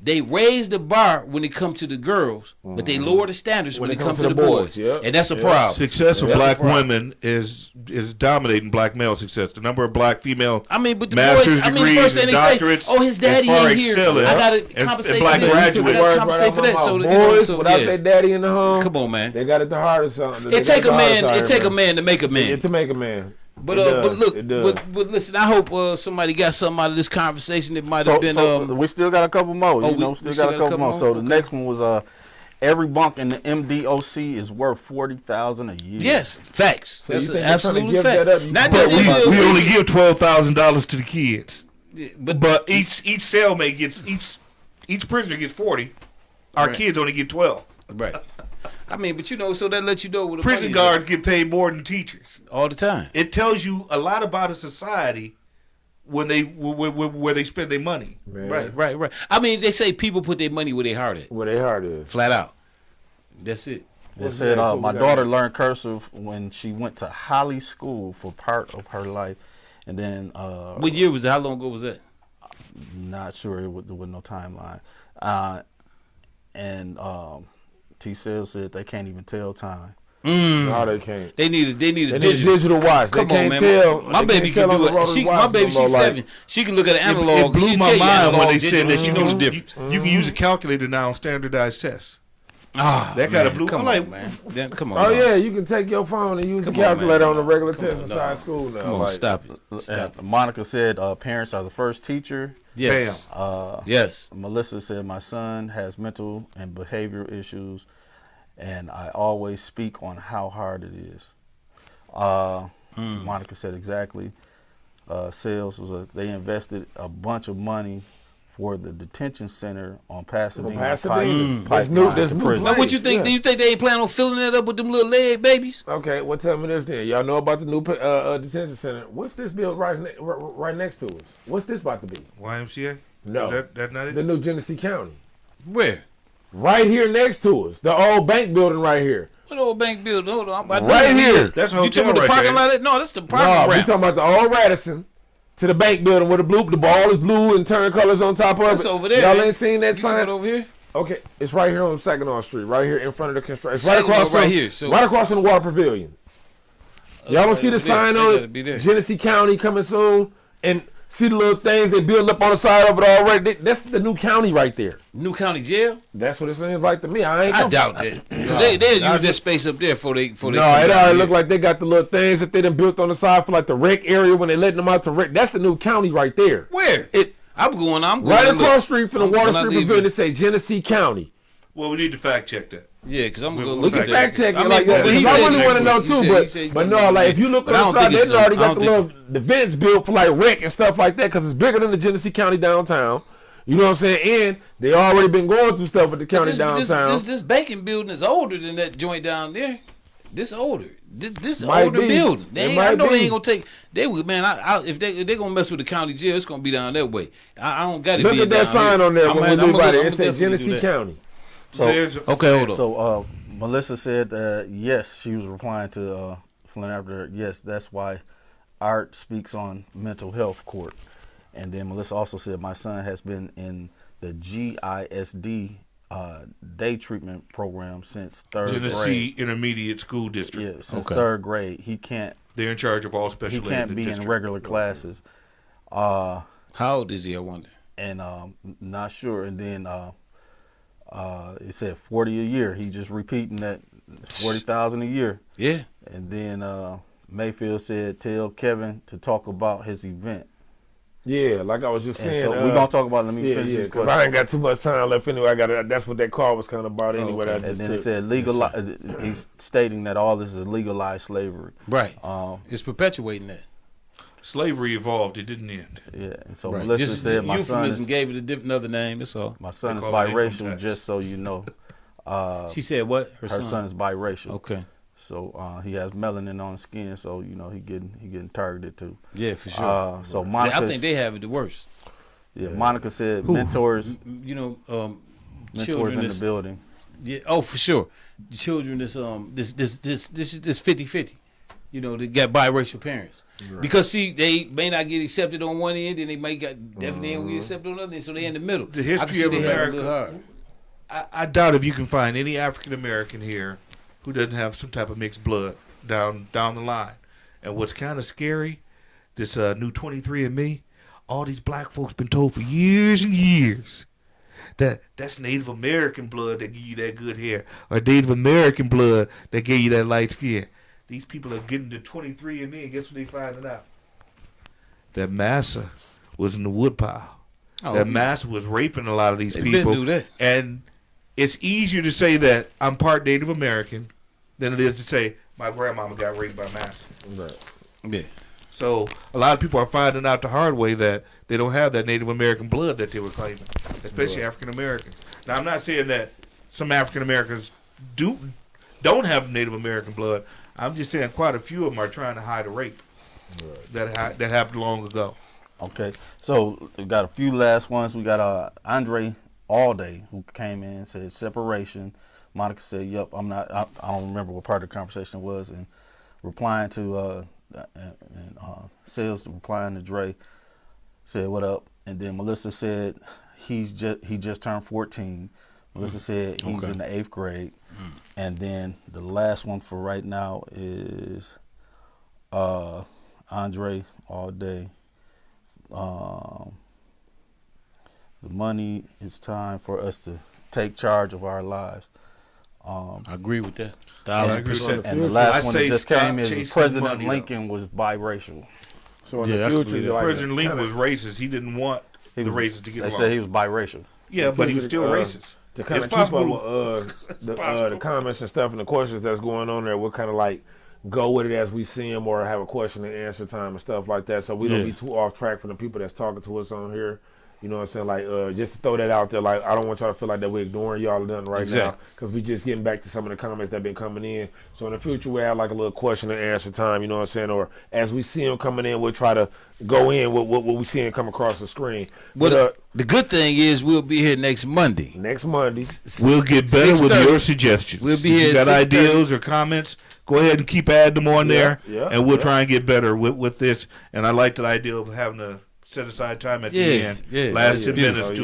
they raise the bar when it comes to the girls, but they lower the standards when it comes to the boys, Yep. and that's a Yep. problem. Success of That's black a problem. women is dominating black male success. The number of black female I mean, but the master's boys. I mean, degrees first thing and they say, doctorates "Oh, his daddy is far ain't here. excelling. I gotta And compensate black for this. graduates. I gotta compensate for that." So boys, so, without yeah. their daddy in the home, Come on, man. they got it the hardest. It take a man. It take a man to make a man. to make a man. But It does. but look, It does. but listen. I hope somebody got something out of this conversation that might So, have been. we still got a couple more. Oh, You know, we still got a couple more. So the next one was every bunk in the MDOC is worth $40,000 a year. Yes, facts. So you That's think an they're trying to absolute give fact. that up? You Not can- just But we MDOC, only give $12,000 to the kids, but but each cellmate gets each prisoner gets 40. Our Right. kids only get 12. right. I mean, but so that lets you know what the Prison money is guards get paid more than teachers. all the time. It tells you a lot about a society when they where they spend their money. Man, Right. I mean, they say people put their money where their heart at. Where their heart is. Flat out. That's it. They said my daughter learned cursive when she went to Holly School for part of her life, and then What year was it? How long ago was that? not sure there was no timeline. And T-Cell said they can't even tell time. No, they can't. They need a They need a digital. digital watch. Come they on, can't man. tell. My they baby can't tell can on do the it. rotary watch My baby, no more, she's like- 7. She can look at an analog. It blew She'll my tell you mind when analog, they said that digital, you digital. can use a calculator now on standardized tests. Ah, That kinda man, blew- Come I'm on, like- man. Then, come on. Oh dog. yeah, you can take your phone and use the Come on, calculator man. on the regular Come test on, inside dog. school now. Come on, like, stop it. Stop it. Monica said parents are the first teacher. Yes. Yes. Melissa said my son has mental and behavior issues, and I always speak on how hard it is. Monica said exactly. Sales was they invested a bunch of money for the detention center on Pasadena. Pasadena. There's there's new Now, what you think? Yeah. Do you think they ain't planning on filling that up with them little leg babies? Okay, well, tell me this then. Y'all know about the new detention center. What's this built right next to us? What's this about to be? YMCA? No. Is that not it? The new Genesee County. Where? Right here next to us. The old bank building right here. What old bank building? Hold on. Right here. That's a You hotel talking about the right parking there. lot? No, that's the No, parking we ramp. talking about the old Radisson to the bank building where the ball is blue and turn colors on top of That's it. over there. Y'all man. ain't seen that You talking sign? about over here? Okay, it's right here on Saginaw Street, right here in front of the construction. It's right Saginaw, across from right here, so- right across from the Water Pavilion. Y'all don't see the over there. sign They on gotta be there. it? Genesee County coming soon, and see the little things they build up on the side of it already. That's the new county right there. New County Jail? That's what it seems like to me. I ain't. I gonna- doubt that. Because they'll use that space up there for they. No, come it down already here. look like they got the little things that they done built on the side for like the rec area when they letting them out to rec. That's the new county right there. Where? I'm going. Right to look. across the street from the I'm Water gonna Street leave Pavilion, it. it say Genesee County. Well, we need to fact check that. Yeah, because I'm going to We look We at can that. fact check it I mean, like that. but he Because I said really next want to know week. too, He but said but no, like if you look But I on don't the side, think they it's- already I got don't the think little the vents built for like rec and stuff like that because it's bigger than the Genesee County downtown. You know what I'm saying? And they already been going through stuff with the county downtown. This banking building is older than that joint down there. This older. This Might older be. building. It They ain't, might I know be. they ain't gonna take. They would, man. If they gonna mess with the county jail, it's gonna be down that way. I don't got to Look be at that down sign here. on there I'm when gonna- we I'm leave gonna out do- it. I'm It said definitely do Genesee that. County. So Okay, hold on. So Melissa said yes, she was replying to Flynn after yes, that's why Art speaks on mental health court. And then Melissa also said my son has been in the GISD day treatment program since third Tennessee grade. Intermediate School District. Yeah, since Okay. third grade. He can't They're in charge of all special he ed can't in be the in district. regular classes. How old is he? I wonder. And not sure. And then it said 40 a year. He just repeating that 40,000 a year. Yeah. And then Mayfield said, "Tell Kevin to talk about his event." Yeah, like I was just And saying. so we're gonna talk about. Let me Yeah, finish yeah, this because question. I ain't got too much time left anyway. That's what that call was kind of about anyway. Okay. I And just then it took. said legal. He's stating that all this is legalized slavery. Right. Um, It's perpetuating that. Slavery evolved. It didn't end. yeah. And so Right. Melissa Just said, "My son euphemism is gave it another name. That's all. my son is They call it income biracial. tax. Just so you know, She said what? her son is biracial. Okay. So he has melanin on his skin. So you know he getting targeted too. Yeah, for sure. So Yeah, Monica, I think they have it the worst. Monica said mentors You know, in children the is, building. yeah. Oh, for sure. The children is this 50-50. You know, they got biracial parents. Because see, they may not get accepted on one end, and they may definitely ain't get accepted on the other end, so they're in the middle. The I can history see of they have it America- real hard. I doubt if you can find any African American here who doesn't have some type of mixed blood down the line. And what's kind of scary, this new 23andMe, all these black folks been told for years and years that that's Native American blood that give you that good hair, or Native American blood that gave you that light skin. These people are getting the 23andMe, and guess what they finding out? That Massa was in the woodpile. Oh, That Massa was raping a lot of these They been people. knew that. And it's easier to say that I'm part Native American than it is to say my grandmama got raped by Massa. Yeah. So a lot of people are finding out the hard way that they don't have that Native American blood that they were claiming, especially African Americans. Now I'm not saying that some African Americans don't have Native American blood. I'm just saying quite a few of them are trying to hide a rape that happened long ago. Okay, so we got a few last ones. We got Andre Allday who came in and said separation. Monica said, "Yep, I'm not." I don't remember what part of the conversation was, and replying to Sales replying to Dre said, "What up?" And then Melissa said, he just turned 14. Melissa said he's in the 8th grade, and then the last one for right now is Andre Allday. The money is time for us to take charge of our lives. I agree with that. And, 1,000%. and the last I one say that just stop came is chasing President money, Lincoln was biracial. So in Yeah, I the can future, believe that. like, President Lincoln kinda- was racist. He didn't want He the was- racists to get They along. said he was biracial. Yeah, but he was still racist. to kind of It's keep up possible. with the possible. comments and stuff and the questions that's going on there. We'll kind of like go with it as we see them or have a question and answer time and stuff like that, so we don't Yeah. be too off track from the people that's talking to us on here. You know what I'm saying? Like, just to throw that out there, like, I don't want y'all to feel like that we're ignoring y'all or nothing right now, Exactly. because we just getting back to some of the comments that been coming in. So in the future, we'll have like a little question and answer time, you know what I'm saying? Or as we see them coming in, we'll try to go in with what we see them come across the screen. But But the good thing is we'll be here next Monday. next Monday, We'll get better with 6:30. your suggestions. We'll be If here you at got 6:30. ideas or comments, go ahead and keep adding them on there, yeah, and we'll yeah. try and get better with this. And I like the idea of having to set aside time at the end, yeah. last Yeah, 10 beautiful. minutes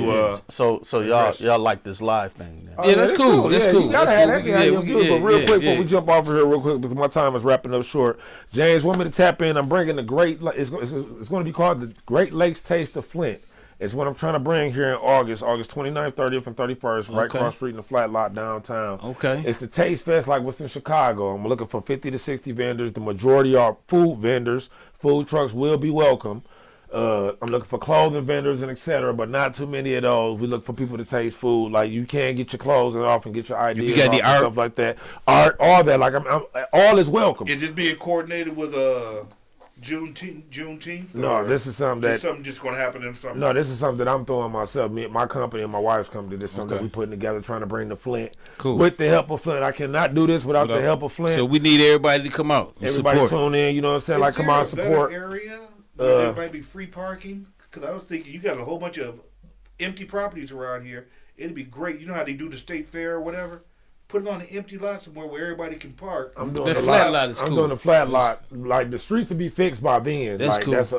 to Yeah. So y'all like this live thing? Then? Yeah, that's cool. That's cool. You gotta That's have cool. that. Yeah, Yeah, we- but yeah, real yeah, quick, yeah. before we jump off of here real quick, because my time is wrapping up short. James, want me to tap in? I'm bringing the Great. It's going to be called the Great Lakes Taste of Flint. It's what I'm trying to bring here in August 29th, 30th, and 31st, right Okay. across the street in the Flat Lot downtown. Okay. It's the Taste Fest like what's in Chicago. I'm looking for 50 to 60 vendors. The majority are food vendors. Food trucks will be welcome. I'm looking for clothing vendors and etc., but not too many of those. We look for people to taste food. Like, you can get your clothes off and get your ideas got off the and art- stuff like that. Art, all that. Like, I'm all is welcome. it just being coordinated with Juneteenth. No, or this is something just that. something just going to happen in summer. No, this is something that I'm throwing myself. Me, my company, and my wife's company. This is something Okay. that we putting together, trying to bring to Flint. Cool. With the help of Flint, I cannot do this without the help of Flint. So we need everybody to come out and Everybody support. tune in. You know what I'm saying? Is Like, come there on, a better support. area where there might be free parking? Because I was thinking you got a whole bunch of empty properties around here. It'd be great. You know how they do the state fair or whatever? Put it on an empty lot somewhere where everybody can park. I'm doing The the flat lot. lot is I'm cool. doing the flat lot. Like, the streets to be fixed by then. That's like, cool. That's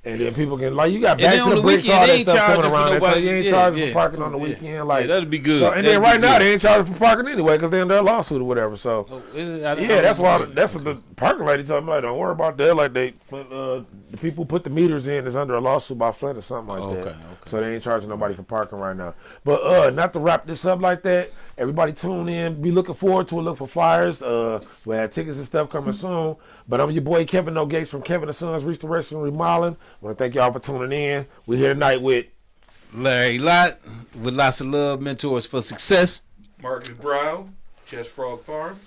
And then people can you got And back then to on the the bricks, weekend, all they that ain't stuff coming charging for around. nobody. You ain't Yeah, charging yeah. for parking on the weekend. Like, yeah, that'd be good. So, and then That'd right be now good. they ain't charging for parking anyway because they're under a lawsuit or whatever. So Oh, is it? I yeah, that's why. don't know. That's what the parking lady told me. Like, don't worry about that. Like the people who put the meters in is under a lawsuit by Flint or something like that. Okay. So they ain't charging nobody for parking right now. But not to wrap this up like that. Everybody tune in. Be looking forward to it. Look for flyers. We have tickets and stuff coming soon. But I'm your boy Kevin No Gates from Kevin and Sons Restoration and Remodeling. I want to thank y'all for tuning in. We here tonight with Larry Lott with lots of love, mentors for success. Marcus Brown, Chest Frog Farms.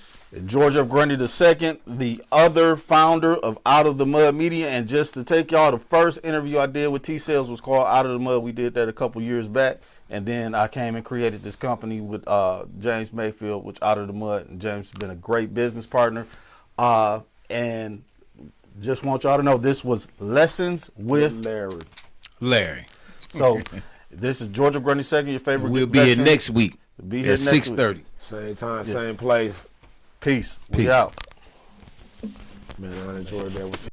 George F. Grundy II, the other founder of Out of the Mud Media. And just to take y'all, the first interview I did with T-Sales was called Out of the Mud. We did that a couple years back. And then I came and created this company with James Mayfield, which Out of the Mud. And James has been a great business partner. And just want y'all to know this was Lessons with Larry. So this is George F. Grundy II, your favorite. We'll be here veteran. next week Be here at next 6:30. week. same time, same place. Peace. Peace. We out. Man, I enjoyed that with you.